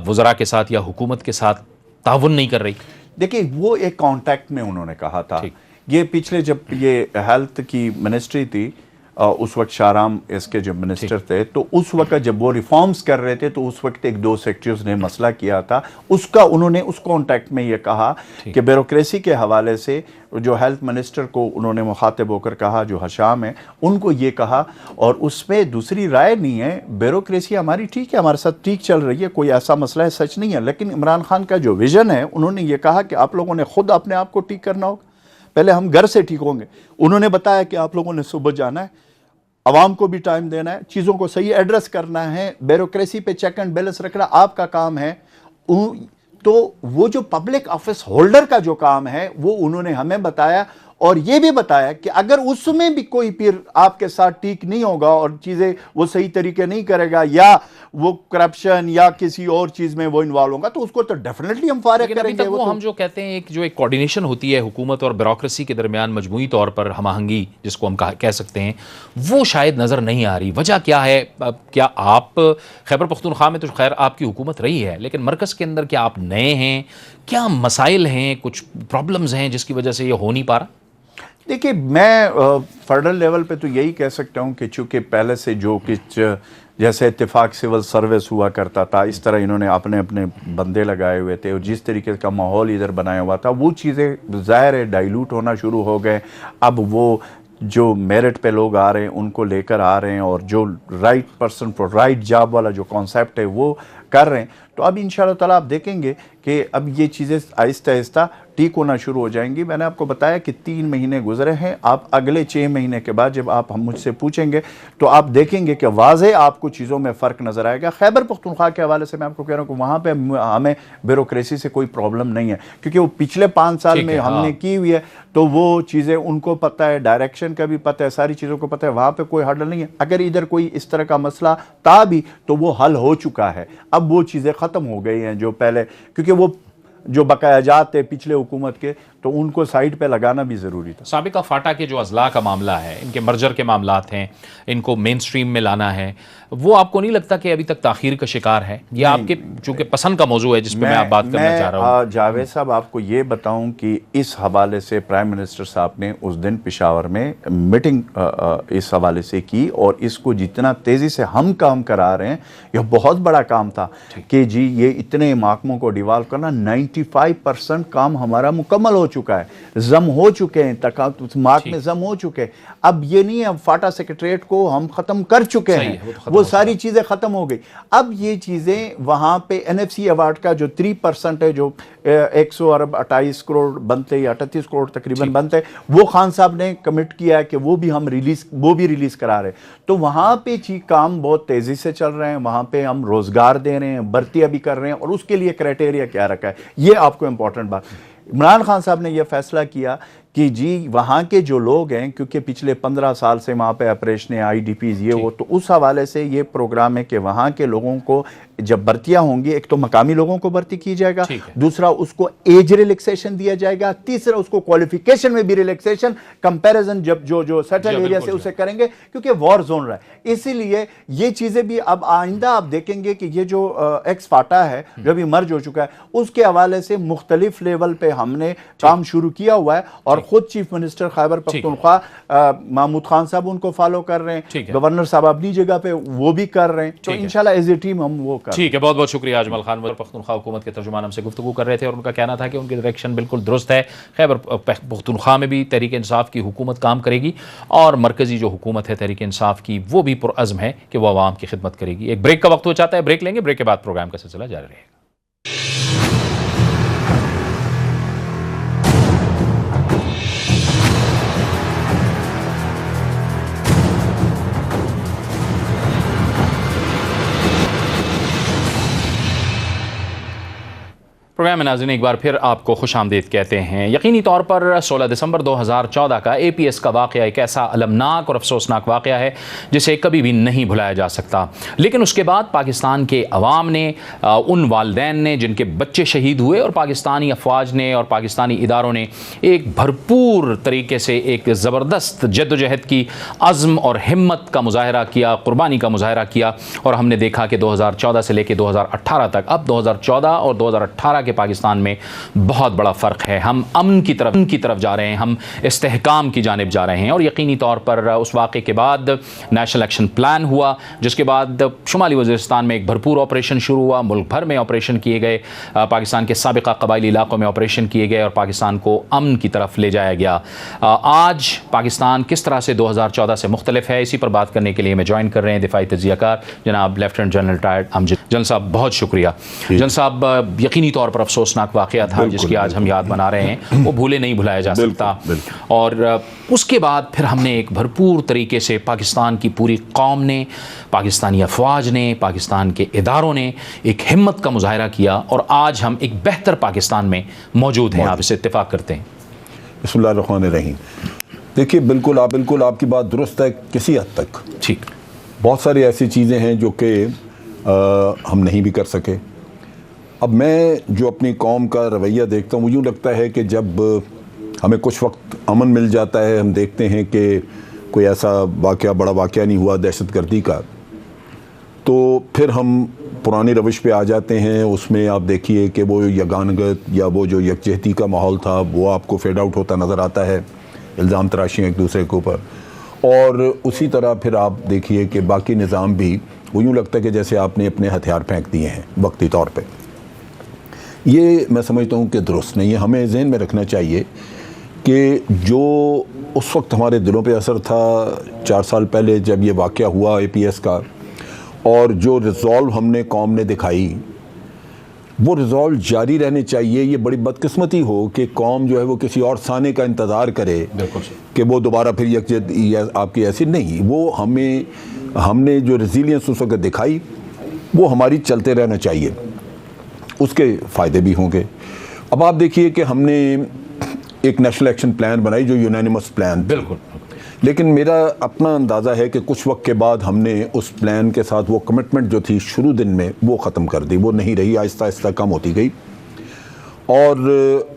وزراء کے ساتھ یا حکومت کے ساتھ تعاون نہیں کر رہی۔ دیکھیں وہ ایک کانٹیکٹ میں انہوں نے کہا تھا، یہ پچھلے جب یہ ہیلتھ کی منسٹری تھی، اس وقت شاہرام اس کے جو منسٹر تھے، تو اس وقت جب وہ ریفارمز کر رہے تھے تو اس وقت 1-2 سیکٹریز نے مسئلہ کیا تھا، اس کا انہوں نے اس کانٹیکٹ میں یہ کہا کہ بیوروکریسی کے حوالے سے جو ہیلتھ منسٹر کو انہوں نے مخاطب ہو کر کہا، جو حشام ہے، ان کو یہ کہا، اور اس میں دوسری رائے نہیں ہے، بیوروکریسی ہماری ٹھیک ہے، ہمارے ساتھ ٹھیک چل رہی ہے، کوئی ایسا مسئلہ ہے، سچ نہیں ہے، لیکن عمران خان کا جو ویژن ہے، انہوں نے یہ کہا کہ آپ لوگوں نے خود اپنے آپ کو ٹھیک کرنا ہوگا، پہلے ہم گھر سے ٹھیک ہوں گے۔ انہوں نے بتایا کہ آپ لوگوں نے صبح جانا ہے، عوام کو بھی ٹائم دینا ہے، چیزوں کو صحیح ایڈریس کرنا ہے، بیوروکریسی پہ چیک اینڈ بیلنس رکھنا آپ کا کام ہے۔ تو وہ جو پبلک آفس ہولڈر کا جو کام ہے وہ انہوں نے ہمیں بتایا، اور یہ بھی بتایا کہ اگر اس میں بھی کوئی پھر آپ کے ساتھ ٹھیک نہیں ہوگا اور چیزیں وہ صحیح طریقے نہیں کرے گا، یا وہ کرپشن یا کسی اور چیز میں وہ انوالو ہوگا، تو اس کو تو ڈیفینیٹلی ہم فارغ کریں گے۔ وہ ہم جو کہتے ہیں جو ایک کوارڈینیشن ہوتی ہے حکومت اور بیوروکریسی کے درمیان، مجموعی طور پر ہم آہنگی جس کو ہم کہہ سکتے ہیں، وہ شاید نظر نہیں آ رہی۔ وجہ کیا ہے؟ کیا آپ خیبر پختونخوا میں تو خیر آپ کی حکومت رہی ہے، لیکن مرکز کے اندر کیا آپ نئے ہیں؟ کیا مسائل ہیں، کچھ پرابلمز ہیں جس کی وجہ سے یہ ہو نہیں پا رہا؟ دیکھیے میں فیڈرل لیول پہ تو یہی کہہ سکتا ہوں کہ چونکہ پہلے سے جو کچھ جیسے اتفاق سول سروس ہوا کرتا تھا، اس طرح انہوں نے اپنے اپنے بندے لگائے ہوئے تھے، اور جس طریقے کا ماحول ادھر بنایا ہوا تھا، وہ چیزیں ظاہر ہے ڈائیلوٹ ہونا شروع ہو گئے۔ اب وہ جو میرٹ پہ لوگ آ رہے ہیں ان کو لے کر آ رہے ہیں، اور جو right person for right job والا جو کانسیپٹ ہے وہ کر رہے ہیں، تو اب انشاءاللہ تعالیٰ آپ دیکھیں گے کہ اب یہ چیزیں آہستہ آہستہ ٹھیک ہونا شروع ہو جائیں گی۔ میں نے آپ کو بتایا کہ 3 مہینے گزرے ہیں، آپ اگلے 6 مہینے کے بعد جب آپ ہم مجھ سے پوچھیں گے تو آپ دیکھیں گے کہ واضح آپ کو چیزوں میں فرق نظر آئے گا۔ خیبر پختونخوا کے حوالے سے میں آپ کو کہہ رہا ہوں کہ وہاں پہ ہمیں بیوروکریسی سے کوئی پرابلم نہیں ہے، کیونکہ وہ پچھلے 5 سال میں ہم نے کی ہوئی ہے، تو وہ چیزیں ان کو پتہ ہے، ڈائریکشن کا بھی پتہ ہے، ساری چیزوں کو پتہ ہے، وہاں پہ کوئی ہرڈل نہیں ہے۔ اگر ادھر کوئی اس طرح کا مسئلہ تھا بھی تو وہ حل ہو چکا ہے، اب وہ چیزیں ختم ہو گئی ہیں جو پہلے، کیونکہ وہ جو بقایا جات تھے پچھلے حکومت کے، تو تو ان کو سائڈ پہ لگانا بھی ضروری تھا۔ سابقہ فاٹا کے جو اضلاع کا معاملہ ہے، ان کے مرجر کے معاملات ہیں، ان کو مین سٹریم میں لانا ہے، وہ آپ کو نہیں لگتا کہ ابھی تک تاخیر کا شکار ہے؟ یہ آپ کے چونکہ پسند کا موضوع ہے جس پہ میں آپ بات کرنا چاہ رہا ہوں۔ جاوید صاحب آپ کو یہ بتاؤں کہ اس حوالے سے پرائم منسٹر صاحب نے اس دن پشاور میں میٹنگ اس حوالے سے کی، اور اس کو جتنا تیزی سے ہم کام کرا رہے ہیں، یہ بہت بڑا کام تھا کہ جی یہ اتنے محکموں کو ڈیوالو کرنا، 95% کام ہمارا مکمل ہو چکا ہے، ضم ہو چکے ہیں، محکمے ضم ہو چکے ہیں۔ اب یہ نہیں ہے فاٹا سیکریٹریٹ کو ہم ختم کر چکے ہیں، وہ ساری چیزیں ختم ہو گئی۔ اب یہ چیزیں وہاں پہ NFC ایوارڈ کا جو 3% ہے، جو 128 کروڑ بنتے یا 38 کروڑ تقریباً بنتے، وہ خان صاحب نے کمٹ کیا ہے کہ وہ بھی ریلیز کرا رہے، تو وہاں پہ کام بہت تیزی سے چل رہے ہیں، وہاں پہ ہم روزگار دے رہے ہیں، بھرتیاں بھی کر رہے ہیں، اور اس کے لیے کرائٹیریا کیا رکھا ہے، یہ آپ کو امپورٹنٹ بات۔ عمران خان صاحب نے یہ فیصلہ کیا کہ جی وہاں کے جو لوگ ہیں، کیونکہ پچھلے 15 سال سے وہاں پہ آپریشن IDPs یہ وہ، تو اس حوالے سے یہ پروگرام ہے کہ وہاں کے لوگوں کو جب بھرتیاں ہوں گی، ایک تو مقامی لوگوں کو بھرتی کی جائے گا، دوسرا اس کو ایج ریلیکسیشن دیا جائے گا، تیسرا اس کو کوالیفیکیشن میں بھی ریلیکسیشن، کمپیریزن جب جو سیٹل ایریا سے اسے کریں گے، کیونکہ وار زون رہا ہے۔ اسی لیے یہ چیزیں بھی اب آئندہ آپ دیکھیں گے کہ یہ جو ایکس فاٹا ہے جو بھی مرج ہو چکا ہے، اس کے حوالے سے مختلف لیول پہ ہم نے کام شروع کیا ہوا ہے، اور خود چیف منسٹر خیبر پختونخوا محمود خان صاحب ان کو فالو کر رہے ہیں، گورنر صاحب اپنی جگہ پہ وہ بھی کر رہے ہیں، تو انشاءاللہ ایز اے ٹیم ہم وہ ٹھیک ہے۔ بہت بہت شکریہ اجمل خان، پختونخوا حکومت کے ترجمان ہم سے گفتگو کر رہے تھے، اور ان کا کہنا تھا کہ ان کی ڈائریکشن بالکل درست ہے، خیبر پختونخوا میں بھی تحریک انصاف کی حکومت کام کرے گی، اور مرکزی جو حکومت ہے تحریک انصاف کی وہ بھی پرعزم ہے کہ وہ عوام کی خدمت کرے گی۔ ایک بریک کا وقت ہو چاہتا ہے، بریک لیں گے، بریک کے بعد پروگرام کا سلسلہ جاری رہے گا۔ پروگرام میں ناظرین ایک بار پھر آپ کو خوش آمدید کہتے ہیں۔ یقینی طور پر 16 دسمبر 2014 کا APS کا واقعہ ایک ایسا المناک اور افسوسناک واقعہ ہے جسے کبھی بھی نہیں بھلایا جا سکتا، لیکن اس کے بعد پاکستان کے عوام نے، ان والدین نے جن کے بچے شہید ہوئے، اور پاکستانی افواج نے اور پاکستانی اداروں نے ایک بھرپور طریقے سے ایک زبردست جدوجہد کی، عزم اور ہمت کا مظاہرہ کیا، قربانی کا مظاہرہ کیا، اور ہم نے دیکھا کہ 2014 سے لے کے 2018 تک، اب 2014 اور 2018 کہ پاکستان میں بہت بڑا فرق ہے۔ ہم امن کی طرف جا رہے ہیں، ہم استحکام کی جانب جا رہے ہیں، اور یقینی طور پر اس واقعے کے بعد نیشنل ایکشن پلان ہوا، جس کے بعد شمالی وزیرستان میں ایک بھرپور آپریشن شروع ہوا، ملک بھر میں آپریشن کیے گئے، پاکستان کے سابقہ قبائلی علاقوں میں آپریشن کیے گئے، اور پاکستان کو امن کی طرف لے جایا گیا۔ آج پاکستان کس طرح سے 2014 سے مختلف ہے، اسی پر بات کرنے کے لیے میں جوائن کر رہے ہیں دفاعی تجزیہ کار جناب لیفٹیننٹ جنرل ریٹائرڈ امجد۔ جنرل صاحب بہت شکریہ۔ جنرل صاحب یقینی طور پر افسوسناک واقعہ تھا جس کی آج ہم یاد بنا رہے ہیں، وہ بھولے نہیں بھلایا جا سکتا، اور اس کے بعد پھر ہم نے ایک بھرپور طریقے سے پاکستان کی پوری قوم نے، پاکستانی افواج نے، پاکستان کے اداروں نے ایک ہمت کا مظاہرہ کیا، اور آج ہم ایک بہتر پاکستان میں موجود ہیں۔ آپ اس سے اتفاق کرتے ہیں؟ بسم اللہ الرحمن الرحیم۔ دیکھیے بالکل آپ کی بات درست ہے کسی حد تک۔ ٹھیک، بہت ساری ایسی چیزیں ہیں جو کہ ہم نہیں بھی کر سکے۔ اب میں جو اپنی قوم کا رویہ دیکھتا ہوں، وہ یوں لگتا ہے کہ جب ہمیں کچھ وقت امن مل جاتا ہے، ہم دیکھتے ہیں کہ کوئی ایسا بڑا واقعہ نہیں ہوا دہشت گردی کا، تو پھر ہم پرانی روش پہ آ جاتے ہیں۔ اس میں آپ دیکھیے کہ وہ یگانگت یا وہ جو یکجہتی کا ماحول تھا وہ آپ کو فیڈ آؤٹ ہوتا نظر آتا ہے، الزام تراشیاں ایک دوسرے کے اوپر، اور اسی طرح پھر آپ دیکھیے کہ باقی نظام بھی وہ یوں لگتا ہے کہ جیسے آپ نے اپنے ہتھیار پھینک دیے ہیں وقتی طور پہ۔ یہ میں سمجھتا ہوں کہ درست نہیں ہے۔ ہمیں ذہن میں رکھنا چاہیے کہ جو اس وقت ہمارے دلوں پہ اثر تھا 4 سال پہلے جب یہ واقعہ ہوا APS کا، اور جو ریزالو ہم نے قوم نے دکھائی، وہ ریزالو جاری رہنے چاہیے۔ یہ بڑی بدقسمتی ہو کہ قوم جو ہے وہ کسی اور سانے کا انتظار کرے کہ وہ دوبارہ پھر یکجہتی آپ کی ایسی نہیں۔ وہ ہم نے جو ریزیلینس اس وقت دکھائی وہ ہماری چلتے رہنا چاہیے، اس کے فائدے بھی ہوں گے۔ اب آپ دیکھیے کہ ہم نے ایک نیشنل ایکشن پلان بنائی جو یونینیمس پلان، بالکل، لیکن میرا اپنا اندازہ ہے کہ کچھ وقت کے بعد ہم نے اس پلان کے ساتھ وہ کمٹمنٹ جو تھی شروع دن میں وہ ختم کر دی، وہ نہیں رہی، آہستہ آہستہ کم ہوتی گئی۔ اور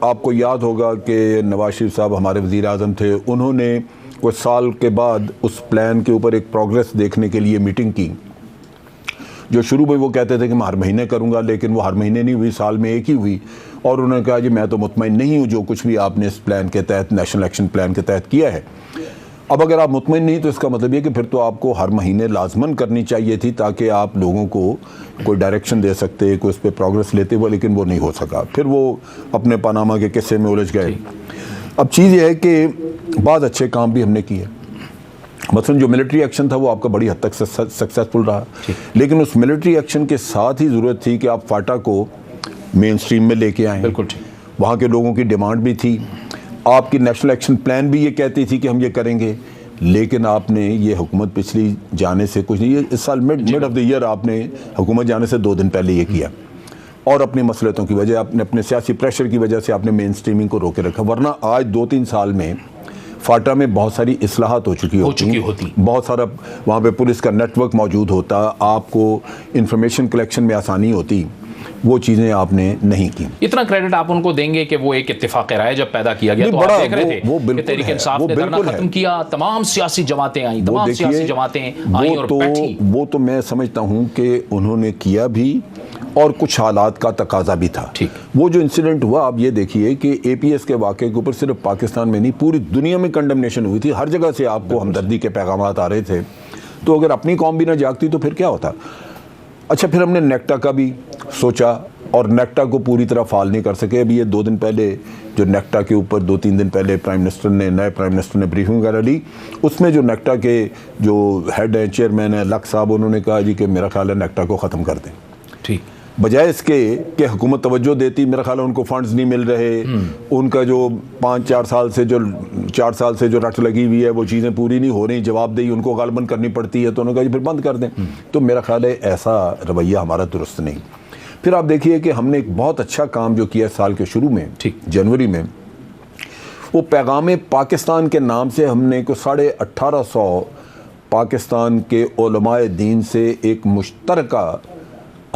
آپ کو یاد ہوگا کہ نواز شریف صاحب ہمارے وزیر اعظم تھے، انہوں نے کچھ سال کے بعد اس پلان کے اوپر ایک پروگریس دیکھنے کے لیے میٹنگ کی، جو شروع میں وہ کہتے تھے کہ میں ہر مہینے کروں گا، لیکن وہ ہر مہینے نہیں ہوئی، سال میں ایک ہی ہوئی، اور انہوں نے کہا جی میں تو مطمئن نہیں ہوں جو کچھ بھی آپ نے اس پلان کے تحت، نیشنل ایکشن پلان کے تحت کیا ہے۔ اب اگر آپ مطمئن نہیں تو اس کا مطلب یہ کہ پھر تو آپ کو ہر مہینے لازماً کرنی چاہیے تھی، تاکہ آپ لوگوں کو کوئی ڈائریکشن دے سکتے، کوئی اس پہ پروگریس لیتے ہوئے، لیکن وہ نہیں ہو سکا، پھر وہ اپنے پاناما کے قصے میں الجھ گئے۔ اب چیز یہ ہے کہ بعض اچھے کام بھی ہم نے کیے، مثلا جو ملٹری ایکشن تھا وہ آپ کا بڑی حد تک سکسیسفل رہا، لیکن اس ملٹری ایکشن کے ساتھ ہی ضرورت تھی کہ آپ فاٹا کو مین سٹریم میں لے کے آئیں، بالکل ٹھیک، وہاں کے لوگوں کی ڈیمانڈ بھی تھی، آپ کی نیشنل ایکشن پلان بھی یہ کہتی تھی کہ ہم یہ کریں گے، لیکن آپ نے یہ حکومت پچھلی جانے سے کچھ نہیں، اس سال مڈ آف دی ایئر آپ نے حکومت جانے سے 2 دن پہلے یہ کیا، اور اپنی مصلحتوں کی وجہ، اپنے سیاسی پریشر کی وجہ سے آپ نے مین سٹریمنگ کو روکے رکھا، ورنہ آج 2-3 سال میں فاٹا میں بہت ساری اصلاحات ہو چکی ہوتی، بہت سارا وہاں پہ پولیس کا نیٹ ورک موجود ہوتا، آپ کو انفارمیشن کلیکشن میں آسانی ہوتی، وہ چیزیں آپ نے نہیں کی۔ اتنا کریڈٹ آپ ان کو دیں گے کہ وہ ایک اتفاق رائے جب پیدا کیا گیا تو آپ دیکھ رہے تھے کہ تحریک انصاف نے دھرنا ختم کیا، تمام سیاسی جماعتیں آئیں، اور بیٹھی۔ وہ تو میں سمجھتا ہوں کہ انہوں نے کیا بھی، اور کچھ حالات کا تقاضا بھی تھا۔ وہ جو انسیڈنٹ ہوا، آپ یہ دیکھیے کہ اے پی ایس کے واقعے کے اوپر صرف پاکستان میں نہیں پوری دنیا میں کنڈمنیشن ہوئی تھی، ہر جگہ سے آپ کو ہمدردی کے پیغامات آ رہے تھے، تو اگر اپنی قوم بھی نہ جاگتی تو پھر کیا ہوتا۔ اچھا، پھر ہم نے نیکٹا کا بھی سوچا، اور نیکٹا کو پوری طرح فعال نہیں کر سکے۔ ابھی یہ 2 دن پہلے جو نیکٹا کے اوپر 2-3 دن پہلے نئے پرائم منسٹر نے بریفنگ وغیرہ لی، اس میں جو نیکٹا کے جو ہیڈ ہیں، چیئرمین ہیں لک صاحب، انہوں نے کہا جی کہ میرا خیال ہے نیکٹا کو ختم کر دیں، ٹھیک، بجائے اس کے کہ حکومت توجہ دیتی۔ میرا خیال ہے ان کو فنڈز نہیں مل رہے، ان کا جو 4 سال سے جو رٹ لگی ہوئی ہے وہ چیزیں پوری نہیں ہو رہی، جواب دہی ان کو غالباً کرنی پڑتی ہے، تو انہوں نے کہا جی پھر بند کر دیں۔ تو میرا خیال ہے ایسا رویہ ہمارا درست نہیں۔ پھر آپ دیکھیے کہ ہم نے ایک بہت اچھا کام جو کیا سال کے شروع میں، جنوری میں، وہ پیغام پاکستان کے نام سے ہم نے 1850 پاکستان کے علماء دین سے ایک مشترکہ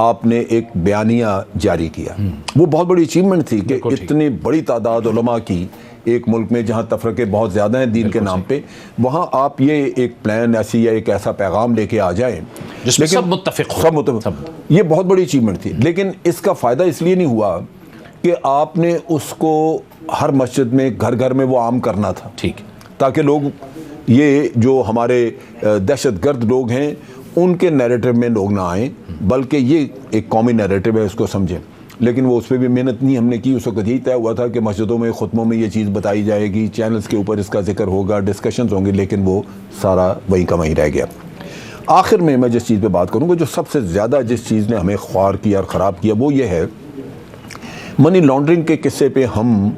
آپ نے ایک بیانیہ جاری کیا۔ وہ بہت بڑی اچیومنٹ تھی کہ اتنی بڑی تعداد علماء کی ایک ملک میں جہاں تفرقے بہت زیادہ ہیں دین کے نام پہ، وہاں آپ یہ ایک پلان ایسی یا ایک ایسا پیغام لے کے آ جائیں جس میں سب متفق ہو، یہ بہت بڑی اچیومنٹ تھی۔ لیکن اس کا فائدہ اس لیے نہیں ہوا کہ آپ نے اس کو ہر مسجد میں گھر گھر میں وہ عام کرنا تھا، ٹھیک، تاکہ لوگ، یہ جو ہمارے دہشت گرد لوگ ہیں ان کے نیریٹو میں لوگ نہ آئیں، بلکہ یہ ایک قومی نیریٹو ہے، اس کو سمجھیں۔ لیکن وہ اس پہ بھی محنت نہیں ہم نے کی۔ اس وقت یہی طے ہوا تھا کہ مسجدوں میں، خطبوں میں یہ چیز بتائی جائے گی، چینلز کے اوپر اس کا ذکر ہوگا، ڈسکشنز ہوں گے، لیکن وہ سارا وہیں کا وہیں رہ گیا۔ آخر میں جس چیز پہ بات کروں گا، جو سب سے زیادہ جس چیز نے ہمیں خوار کیا اور خراب کیا، وہ یہ ہے منی لانڈرنگ کے قصے پہ ہم،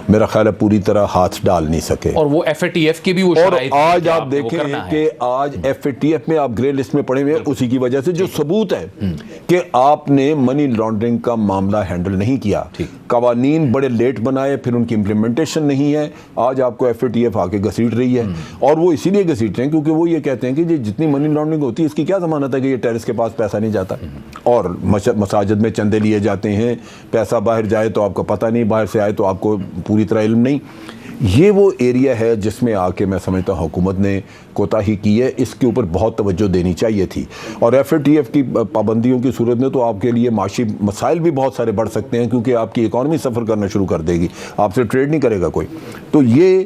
میرا خیال ہے پوری طرح ہاتھ ڈال نہیں سکے، اور وہ ایف اے ٹی ایف کی بھی وہ شرائط، اور آج آپ دیکھیں کہ آج ایف اے ٹی ایف میں آپ گرے لسٹ میں پڑے ہوئے ہیں اسی کی وجہ سے، جو ثبوت ہے کہ آپ نے منی لانڈرنگ کا معاملہ ہینڈل نہیں کیا، قوانین بڑے لیٹ بنائے، پھر ان کی امپلیمنٹیشن نہیں ہے۔ آج آپ کو ایف اے ٹی ایف آ کے گھسیٹ رہی ہے، اور وہ اسی لیے گھسیٹ رہے ہیں کیونکہ وہ یہ کہتے ہیں کہ جتنی منی لانڈرنگ ہوتی ہے اس کی کیا ضمانت ہے کہ یہ ٹیررسٹ کے پاس پیسہ نہیں جاتا، اور مساجد میں چندے لیے جاتے ہیں، پیسہ باہر جائے تو آپ کو پتہ نہیں، باہر سے آئے تو آپ کو پوری طرح علم نہیں۔ یہ وہ ایریا ہے جس میں آ کے میں سمجھتا ہوں حکومت نے کوتاہی کی ہے، اس کے اوپر بہت توجہ دینی چاہیے تھی، اور ایف اے ٹی ایف کی پابندیوں کی صورت میں تو آپ کے لیے معاشی مسائل بھی بہت سارے بڑھ سکتے ہیں، کیونکہ آپ کی اکانومی سفر کرنا شروع کر دے گی، آپ سے ٹریڈ نہیں کرے گا کوئی۔ تو یہ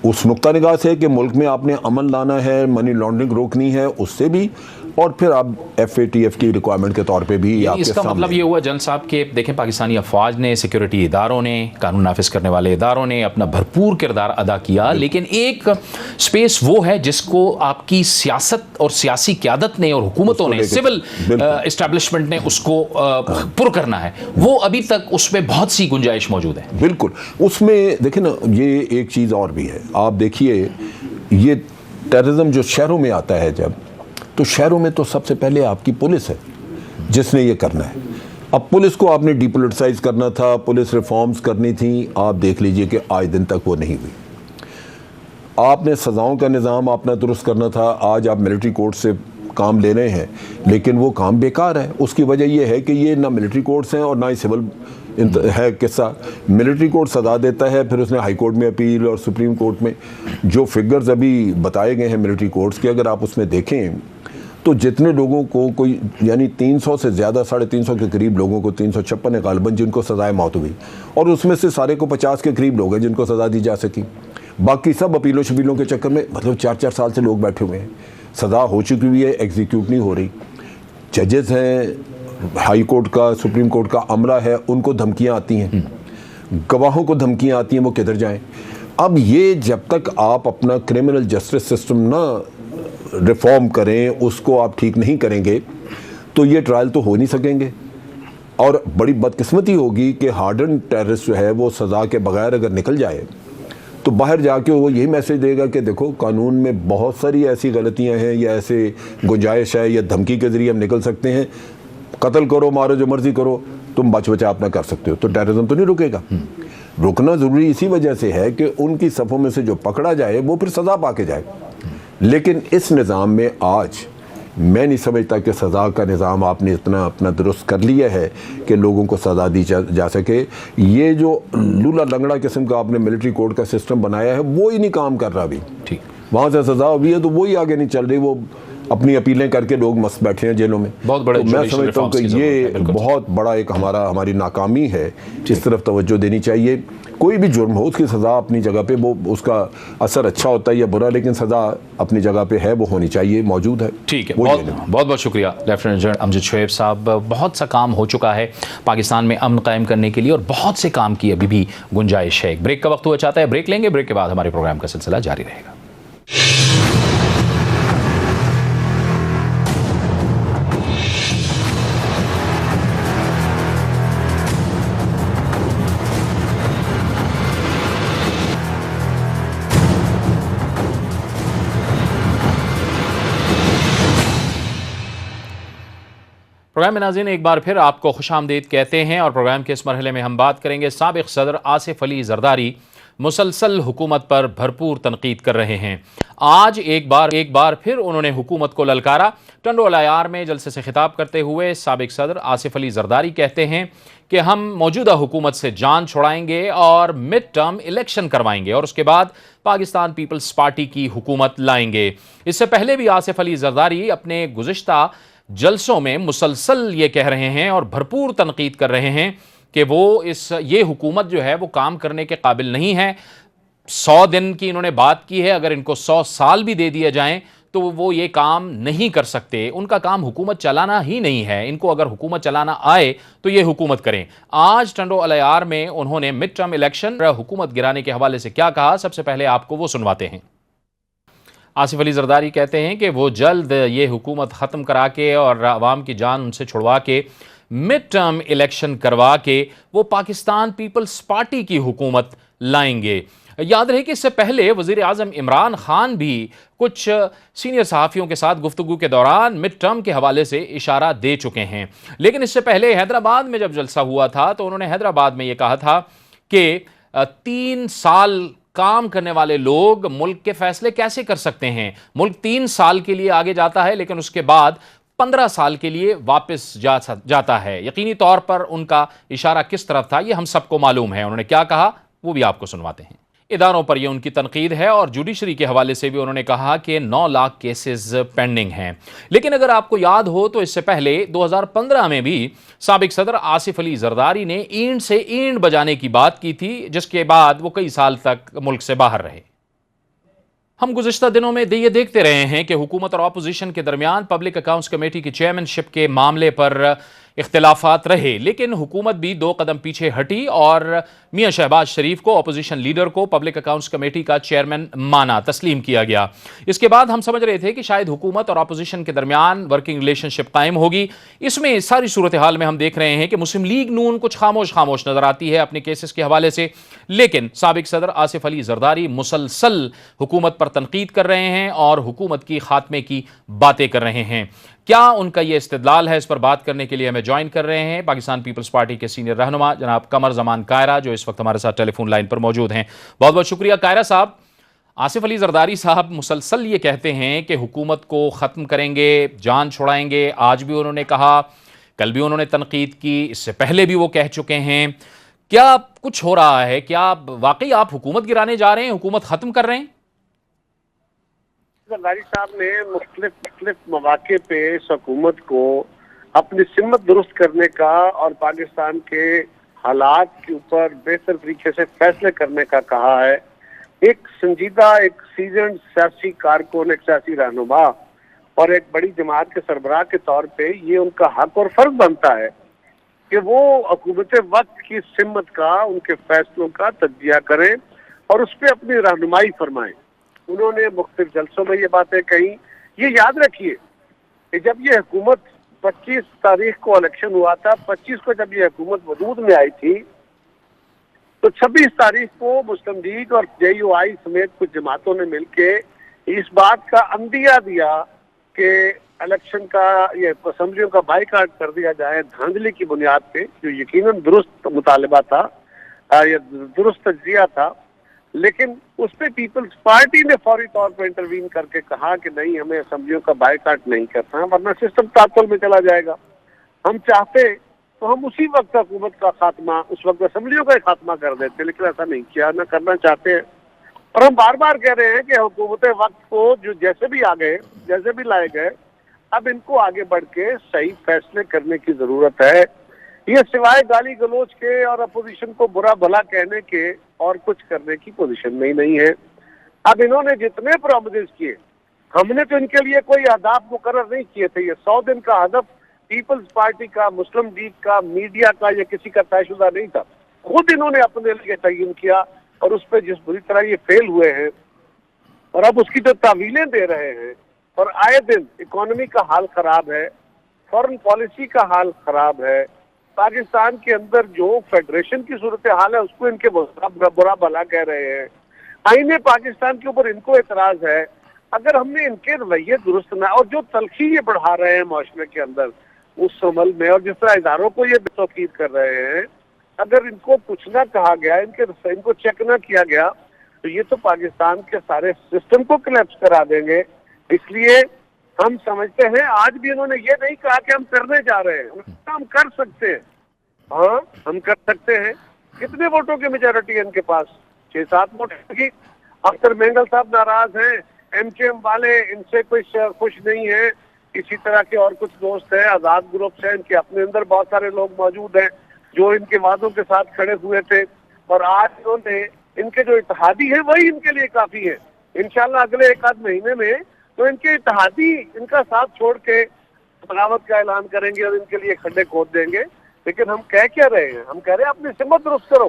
اس نقطہ نگاہ سے کہ ملک میں آپ نے امن لانا ہے، منی لانڈرنگ روکنی ہے، اس سے بھی، اور پھر آپ ایف اے ٹی ایف کی ریکوائرمنٹ کے طور پہ بھی آپ کے اس کا مطلب یہ ہوا جن صاحب کہ دیکھیں پاکستانی افواج نے، سیکیورٹی اداروں نے، قانون نافذ کرنے والے اداروں نے اپنا بھرپور کردار ادا کیا، لیکن ایک سپیس وہ ہے جس کو آپ کی سیاست اور سیاسی قیادت نے اور حکومتوں نے، سول اسٹیبلشمنٹ نے اس کو پر کرنا ہے، وہ ابھی تک اس میں بہت سی گنجائش موجود ہے۔ بالکل، اس میں دیکھیں نا، یہ ایک چیز اور بھی ہے، آپ دیکھیے یہ ٹیررزم جو شہروں میں آتا ہے جب، تو شہروں میں تو سب سے پہلے آپ کی پولیس ہے جس نے یہ کرنا ہے۔ اب پولیس کو آپ نے ڈی پولیٹیسائز کرنا تھا، پولیس ریفارمز کرنی تھیں، آپ دیکھ لیجئے کہ آج دن تک وہ نہیں ہوئی۔ آپ نے سزاؤں کا نظام اپنا درست کرنا تھا، آج آپ ملٹری کورٹ سے کام لے رہے ہیں، لیکن وہ کام بیکار ہے۔ اس کی وجہ یہ ہے کہ یہ نہ ملٹری کورٹس ہیں اور نہ ہی سول ہے قصہ. ملٹری کورٹ سزا دیتا ہے, پھر اس نے ہائی کورٹ میں اپیل اور سپریم کورٹ میں جو فگرز ابھی بتائے گئے ہیں ملٹری کورٹس کے, اگر آپ اس میں دیکھیں تو جتنے لوگوں کو کوئی یعنی 300 سے زیادہ 350 کے قریب لوگوں کو 356 ہے غالباً جن کو سزائے موت ہوئی, اور اس میں سے سارے کو 50 کے قریب لوگ ہیں جن کو سزا دی جا سکی. باقی سب اپیلوں شبیلوں کے چکر میں مطلب 4 سال سے لوگ بیٹھے ہوئے ہیں, سزا ہو چکی ہوئی ہے, ایگزیکیوٹ نہیں ہو رہی. ججز ہیں, ہائی کورٹ کا سپریم کورٹ کا عملہ ہے, ان کو دھمکیاں آتی ہیں, گواہوں کو دھمکیاں آتی ہیں, وہ کدھر جائیں. اب یہ جب تک آپ اپنا کرمنل جسٹس سسٹم نہ ریفارم کریں, اس کو آپ ٹھیک نہیں کریں گے تو یہ ٹرائل تو ہو نہیں سکیں گے. اور بڑی بدقسمتی ہوگی کہ ہارڈن ٹیررسٹ جو ہے وہ سزا کے بغیر اگر نکل جائے تو باہر جا کے وہ یہی میسج دے گا کہ دیکھو قانون میں بہت ساری ایسی غلطیاں ہیں یا ایسے گنجائش ہے یا دھمکی کے ذریعے ہم نکل سکتے ہیں, قتل کرو مارو جو مرضی کرو, تم بچ بچا اپنا کر سکتے ہو. تو ٹیررزم تو نہیں رکے گا. رکنا ضروری اسی وجہ سے ہے کہ ان کی صفوں میں سے جو پکڑا جائے وہ پھر سزا پا کے جائے. لیکن اس نظام میں آج میں نہیں سمجھتا کہ سزا کا نظام آپ نے اتنا اپنا درست کر لیا ہے کہ لوگوں کو سزا دی جا سکے. یہ جو لولا لنگڑا قسم کا آپ نے ملٹری کورٹ کا سسٹم بنایا ہے وہی نہیں کام کر رہا. ابھی وہاں سے سزا ہوئی ہے تو وہی آگے نہیں چل رہی, وہ اپنی اپیلیں کر کے لوگ مست بیٹھے ہیں جیلوں میں. بہت بڑے میں سمجھتا ہوں کہ یہ بہت بڑا ایک ہماری ناکامی ہے, اس طرف توجہ دینی چاہیے. کوئی بھی جرم ہو اس کی سزا اپنی جگہ پہ, وہ اس کا اثر اچھا ہوتا ہے یا برا, لیکن سزا اپنی جگہ پہ ہے, وہ ہونی چاہیے, موجود ہے. ٹھیک ہے, بہت بہت شکریہ لیفٹیننٹ جنرل امجد شعیب صاحب. بہت سا کام ہو چکا ہے پاکستان میں امن قائم کرنے کے لیے اور بہت سے کام کی ابھی بھی گنجائش ہے. ایک بریک کا وقت ہوا چاہتا ہے, بریک لیں گے, بریک کے بعد ہمارے پروگرام کا سلسلہ جاری رہے گا. پروگرام میں ناظرین ایک بار پھر آپ کو خوش آمدید کہتے ہیں, اور پروگرام کے اس مرحلے میں ہم بات کریں گے سابق صدر آصف علی زرداری مسلسل حکومت پر بھرپور تنقید کر رہے ہیں. آج ایک بار پھر انہوں نے حکومت کو للکارا. ٹنڈو العیار میں جلسے سے خطاب کرتے ہوئے سابق صدر آصف علی زرداری کہتے ہیں کہ ہم موجودہ حکومت سے جان چھڑائیں گے اور مڈ ٹرم الیکشن کروائیں گے اور اس کے بعد پاکستان پیپلز پارٹی کی حکومت لائیں گے. اس سے پہلے بھی آصف علی زرداری اپنے گزشتہ جلسوں میں مسلسل یہ کہہ رہے ہیں اور بھرپور تنقید کر رہے ہیں کہ یہ حکومت جو ہے وہ کام کرنے کے قابل نہیں ہے. 100 دن کی انہوں نے بات کی ہے, اگر ان کو 100 سال بھی دے دیے جائیں تو وہ یہ کام نہیں کر سکتے. ان کا کام حکومت چلانا ہی نہیں ہے, ان کو اگر حکومت چلانا آئے تو یہ حکومت کریں. آج ٹنڈو العیار میں انہوں نے مڈ ٹرم الیکشن حکومت گرانے کے حوالے سے کیا کہا, سب سے پہلے آپ کو وہ سنواتے ہیں. آصف علی زرداری کہتے ہیں کہ وہ جلد یہ حکومت ختم کرا کے اور عوام کی جان ان سے چھڑوا کے مڈ ٹرم الیکشن کروا کے وہ پاکستان پیپلز پارٹی کی حکومت لائیں گے. یاد رہے کہ اس سے پہلے وزیر اعظم عمران خان بھی کچھ سینئر صحافیوں کے ساتھ گفتگو کے دوران مڈ ٹرم کے حوالے سے اشارہ دے چکے ہیں. لیکن اس سے پہلے حیدرآباد میں جب جلسہ ہوا تھا تو انہوں نے حیدرآباد میں یہ کہا تھا کہ 3 سال کام کرنے والے لوگ ملک کے فیصلے کیسے کر سکتے ہیں. ملک 3 سال کے لیے آگے جاتا ہے لیکن اس کے بعد 15 سال کے لیے واپس جاتا ہے. یقینی طور پر ان کا اشارہ کس طرف تھا یہ ہم سب کو معلوم ہے. انہوں نے کیا کہا وہ بھی آپ کو سنواتے ہیں. اداروں پر یہ ان کی تنقید ہے اور جوڈیشری کے حوالے سے بھی انہوں نے کہا کہ 9 لاکھ کیسز پینڈنگ ہیں. لیکن اگر آپ کو یاد ہو تو اس سے پہلے 2015 میں بھی سابق صدر آصف علی زرداری نے اینٹ سے اینٹ بجانے کی بات کی تھی, جس کے بعد وہ کئی سال تک ملک سے باہر رہے. ہم گزشتہ دنوں میں یہ دیکھتے رہے ہیں کہ حکومت اور اپوزیشن کے درمیان پبلک اکاؤنٹس کمیٹی کی چیئرمین شپ کے معاملے پر اختلافات رہے, لیکن حکومت بھی 2 قدم پیچھے ہٹی اور میاں شہباز شریف کو اپوزیشن لیڈر کو پبلک اکاؤنٹس کمیٹی کا چیئرمین مانا, تسلیم کیا گیا. اس کے بعد ہم سمجھ رہے تھے کہ شاید حکومت اور اپوزیشن کے درمیان ورکنگ ریلیشن شپ قائم ہوگی. اس میں ساری صورتحال میں ہم دیکھ رہے ہیں کہ مسلم لیگ نون کچھ خاموش نظر آتی ہے اپنے کیسز کے حوالے سے, لیکن سابق صدر آصف علی زرداری مسلسل حکومت پر تنقید کر رہے ہیں اور حکومت کی خاتمے کی باتیں کر رہے ہیں. کیا ان کا یہ استدلال ہے, اس پر بات کرنے کے لیے ہمیں جوائن کر رہے ہیں پاکستان پیپلز پارٹی کے سینئر رہنما جناب قمر زمان کائرہ, جو اس وقت ہمارے ساتھ ٹیلی فون لائن پر موجود ہیں. بہت بہت شکریہ کائرہ صاحب. آصف علی زرداری صاحب مسلسل یہ کہتے ہیں کہ حکومت کو ختم کریں گے, جان چھڑائیں گے. آج بھی انہوں نے کہا کل بھی انہوں نے تنقید کی، اس سے پہلے بھی وہ کہہ چکے ہیں. کیا کچھ ہو رہا ہے؟ کیا واقعی آپ حکومت گرانے جا رہے ہیں، حکومت ختم کر رہے ہیں؟ زرداری صاحب نے مختلف مواقع پہ اس حکومت کو اپنی سمت درست کرنے کا اور پاکستان کے حالات کے اوپر بہتر طریقے سے فیصلے کرنے کا کہا ہے. ایک سنجیدہ، ایک سیزنڈ سیاسی کارکن، ایک سیاسی رہنما اور ایک بڑی جماعت کے سربراہ کے طور پہ یہ ان کا حق اور فرض بنتا ہے کہ وہ حکومت وقت کی سمت کا، ان کے فیصلوں کا تجزیہ کریں اور اس پہ اپنی رہنمائی فرمائیں. انہوں نے مختلف جلسوں میں یہ باتیں کہیں. یہ یاد رکھیے کہ جب یہ حکومت 25 تاریخ کو الیکشن ہوا تھا، 25 کو جب یہ حکومت وجود میں آئی تھی، تو 26 تاریخ کو مسلم لیگ اور جے یو آئی سمیت کچھ جماعتوں نے مل کے اس بات کا عندیہ دیا کہ الیکشن کا، یہ اسمبلیوں کا بائیکاٹ کر دیا جائے دھاندلی کی بنیاد پہ، جو یقیناً درست مطالبہ تھا، یہ درست تجزیہ تھا. لیکن اس پہ پیپلز پارٹی نے فوری طور پہ انٹروین کر کے کہا کہ نہیں، ہمیں اسمبلیوں کا بائیکاٹ نہیں کرنا ورنہ سسٹم تعطل میں چلا جائے گا. ہم چاہتے تو ہم اسی وقت حکومت کا خاتمہ، اس وقت اسمبلیوں کا ہی خاتمہ کر دیتے، لیکن ایسا نہیں کیا، نہ کرنا چاہتے ہیں. اور ہم بار بار کہہ رہے ہیں کہ حکومت وقت کو جو جیسے بھی آ گئے، جیسے بھی لائے گئے، اب ان کو آگے بڑھ کے صحیح فیصلے کرنے کی ضرورت ہے. یہ سوائے گالی گلوچ کے اور اپوزیشن کو برا بھلا کہنے کے اور کچھ کرنے کی پوزیشن میں ہی نہیں ہے. اب انہوں نے جتنے پرومسز کیے، ہم نے تو ان کے لیے کوئی اہداف مقرر نہیں کیے تھے. یہ 100 دن کا ہدف پیپلز پارٹی کا، مسلم لیگ کا، میڈیا کا یا کسی کا طے شدہ نہیں تھا. خود انہوں نے اپنے لیے تعین کیا اور اس پہ جس بری طرح یہ فیل ہوئے ہیں اور اب اس کی جو تعویلیں دے رہے ہیں، اور آئے دن اکانومی کا حال خراب ہے، فورن پالیسی کا حال خراب ہے، پاکستان کے اندر جو فیڈریشن کی صورتحال ہے اس کو ان کے برا بھلا کہہ رہے ہیں، آئین پاکستان کے اوپر ان کو اعتراض ہے. اگر ہم نے ان کے رویے درست نہ، اور جو تلخی یہ بڑھا رہے ہیں معاشرے کے اندر اس عمل میں، اور جس طرح اداروں کو یہ توقیر کر رہے ہیں، اگر ان کو کچھ نہ کہا گیا، ان کو چیک نہ کیا گیا، تو یہ تو پاکستان کے سارے سسٹم کو کلیپس کرا دیں گے. اس لیے ہم سمجھتے ہیں، آج بھی انہوں نے یہ نہیں کہا کہ ہم کرنے جا رہے ہیں، ہم کر سکتے ہیں. ہاں، ہم کر سکتے ہیں. کتنے ووٹوں کی میجورٹی ہے ان کے پاس؟ 6-7 ووٹوں کی. اختر مینگل صاحب ناراض ہیں، ایم کیو ایم والے ان سے کوئی خوش نہیں ہیں، اسی طرح کے اور کچھ دوست ہیں، آزاد گروپس ہیں، ان کے اپنے اندر بہت سارے لوگ موجود ہیں جو ان کے وعدوں کے ساتھ کھڑے ہوئے تھے، اور آج انہوں نے ان کے جو اتحادی ہیں وہی ان کے لیے کافی ہے. انشاءاللہ اگلے 1-8 مہینے میں تو ان کے اتحادی ان کا ساتھ چھوڑ کے بغاوت کا اعلان کریں گے اور ان کے لیے کھڈے کھود دیں گے. لیکن ہم کہہ کیا رہے ہیں؟ ہم کہہ رہے ہیں اپنی سمت درست کرو.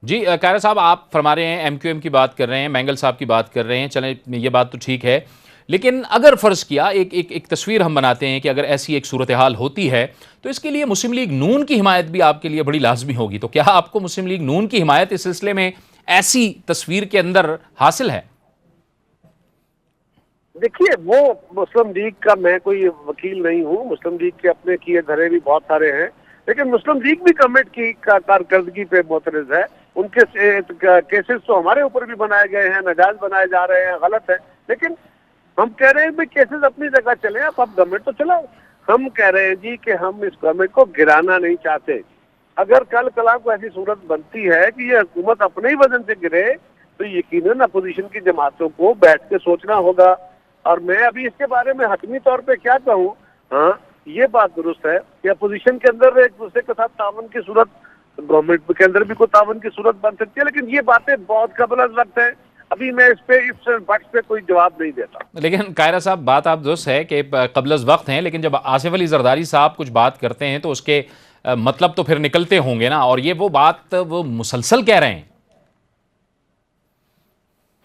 جی قاہرہ صاحب، آپ فرما رہے ہیں ایم کیو ایم کی بات کر رہے ہیں، مینگل صاحب کی بات کر رہے ہیں، چلیں یہ بات تو ٹھیک ہے، لیکن اگر فرض کیا ایک تصویر ہم بناتے ہیں کہ اگر ایسی ایک صورتحال ہوتی ہے تو اس کے لیے مسلم لیگ نون کی حمایت بھی آپ کے لیے بڑی لازمی ہوگی. تو کیا آپ کو مسلم لیگ نون کی حمایت اس سلسلے میں ایسی تصویر کے اندر حاصل ہے؟ دیکھیے، وہ مسلم لیگ کا میں کوئی وکیل نہیں ہوں، مسلم لیگ کے اپنے کیے دھرے بھی بہت سارے ہیں، لیکن مسلم لیگ بھی گورنمنٹ کی کارکردگی پہ معترض ہے. ان کے کیسز تو ہمارے اوپر بھی بنائے گئے ہیں، ناجائز بنائے جا رہے ہیں، غلط ہے. لیکن ہم کہہ رہے ہیں کہ کیسز اپنی جگہ چلیں، اب گورنمنٹ تو چلاؤ. ہم کہہ رہے ہیں جی کہ ہم اس گورنمنٹ کو گرانا نہیں چاہتے. اگر کل کلا کو ایسی صورت بنتی ہے کہ یہ حکومت اپنے ہی وزن سے گرے تو یقیناً اپوزیشن کی جماعتوں کو بیٹھ کے سوچنا ہوگا. اور میں ابھی اس کے بارے میں حتمی طور پہ کیا کہوں، ہاں یہ بات درست ہے کہ اپوزیشن کے اندر ایک دوسرے کے ساتھ تعاون کی صورت، گورنمنٹ کے اندر بھی کوئی تعاون کی صورت بن سکتی ہے، لیکن یہ باتیں بہت قبل از وقت ہیں. ابھی میں اس بخش پہ کوئی جواب نہیں دیتا. لیکن قاہرہ صاحب، بات آپ درست ہے کہ قبل از وقت ہیں، لیکن جب آصف علی زرداری صاحب کچھ بات کرتے ہیں تو اس کے مطلب تو پھر نکلتے ہوں گے نا، اور یہ وہ بات وہ مسلسل کہہ رہے ہیں.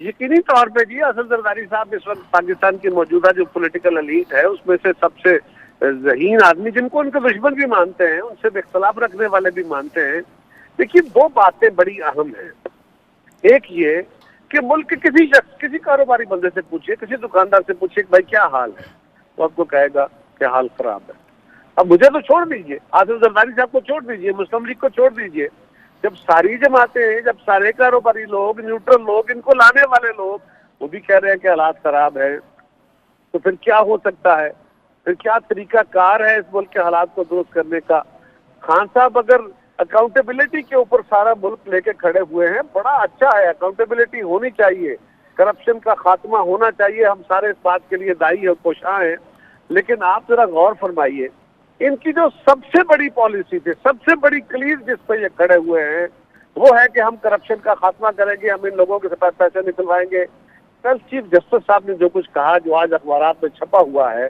یقینی طور پہ جی، آصف زرداری صاحب اس وقت پاکستان کی موجودہ جو پولیٹیکل ایلیٹ ہے اس میں سے سب سے ذہین آدمی، جن کو ان کے دشمن بھی مانتے ہیں، ان سے اختلاف رکھنے والے بھی مانتے ہیں. دیکھیے، 2 باتیں بڑی اہم ہیں. ایک یہ کہ ملک کے کسی شخص، کسی کاروباری بندے سے پوچھئے، کسی دکاندار سے پوچھئے کہ بھائی کیا حال ہے، وہ آپ کو کہے گا کہ حال خراب ہے. اب مجھے تو چھوڑ دیجئے، آصف زرداری صاحب کو چھوڑ دیجئے، مسلم لیگ کو چھوڑ دیجئے، جب ساری جماعتیں، جب سارے کاروباری لوگ، نیوٹرل لوگ، ان کو لانے والے لوگ وہ بھی کہہ رہے ہیں کہ حالات خراب ہے، تو پھر کیا ہو سکتا ہے؟ پھر کیا طریقہ کار ہے اس ملک کے حالات کو درست کرنے کا؟ خان صاحب اگر اکاؤنٹیبلٹی کے اوپر سارا ملک لے کے کھڑے ہوئے ہیں، بڑا اچھا ہے، اکاؤنٹیبلٹی ہونی چاہیے، کرپشن کا خاتمہ ہونا چاہیے، ہم سارے اس بات کے لیے دائی اور کوشاں ہیں، لیکن آپ ذرا غور فرمائیے، ان کی جو سب سے بڑی پالیسی تھی، سب سے بڑی کلیز جس پہ یہ کھڑے ہوئے ہیں، وہ ہے کہ ہم کرپشن کا خاتمہ کریں گے، ہم ان لوگوں کے ساتھ پیسے نکلوائیں گے۔ کل چیف جسٹس صاحب نے جو کچھ کہا، جو آج اخبارات میں چھپا ہوا ہے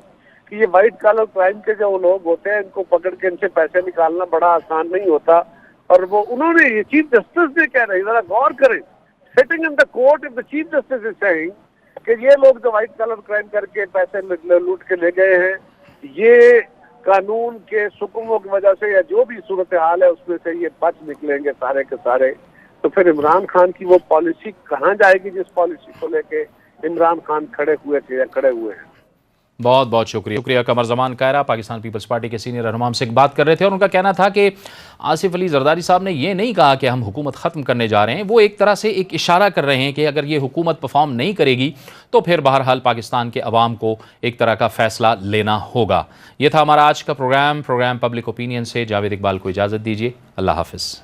کہ یہ وائٹ کالر کرائم کے جو لوگ ہوتے ہیں، ان کو پکڑ کے ان سے پیسے نکالنا بڑا آسان نہیں ہوتا، اور وہ انہوں نے یہ چیف جسٹس نے کہہ رہے ہیں، ذرا غور کریں، sitting in the court of the chief justice is saying کہ یہ لوگ جو وائٹ کالر کرائم کر کے پیسے لوٹ کے لے گئے ہیں، یہ قانون کے سکموں کی وجہ سے یا جو بھی صورتحال ہے اس میں سے یہ بچ نکلیں گے سارے کے سارے، تو پھر عمران خان کی وہ پالیسی کہاں جائے گی جس پالیسی کو لے کے عمران خان کھڑے ہوئے تھے یا کھڑے ہوئے ہیں؟ بہت بہت شکریہ قمر زمان کائرہ پاکستان پیپلز پارٹی کے سینئر رہنما سے بات کر رہے تھے، اور ان کا کہنا تھا کہ آصف علی زرداری صاحب نے یہ نہیں کہا کہ ہم حکومت ختم کرنے جا رہے ہیں، وہ ایک طرح سے ایک اشارہ کر رہے ہیں کہ اگر یہ حکومت پرفارم نہیں کرے گی تو پھر بہرحال پاکستان کے عوام کو ایک طرح کا فیصلہ لینا ہوگا۔ یہ تھا ہمارا آج کا پروگرام پبلک اوپینین سے جاوید اقبال کو اجازت دیجیے، اللہ حافظ۔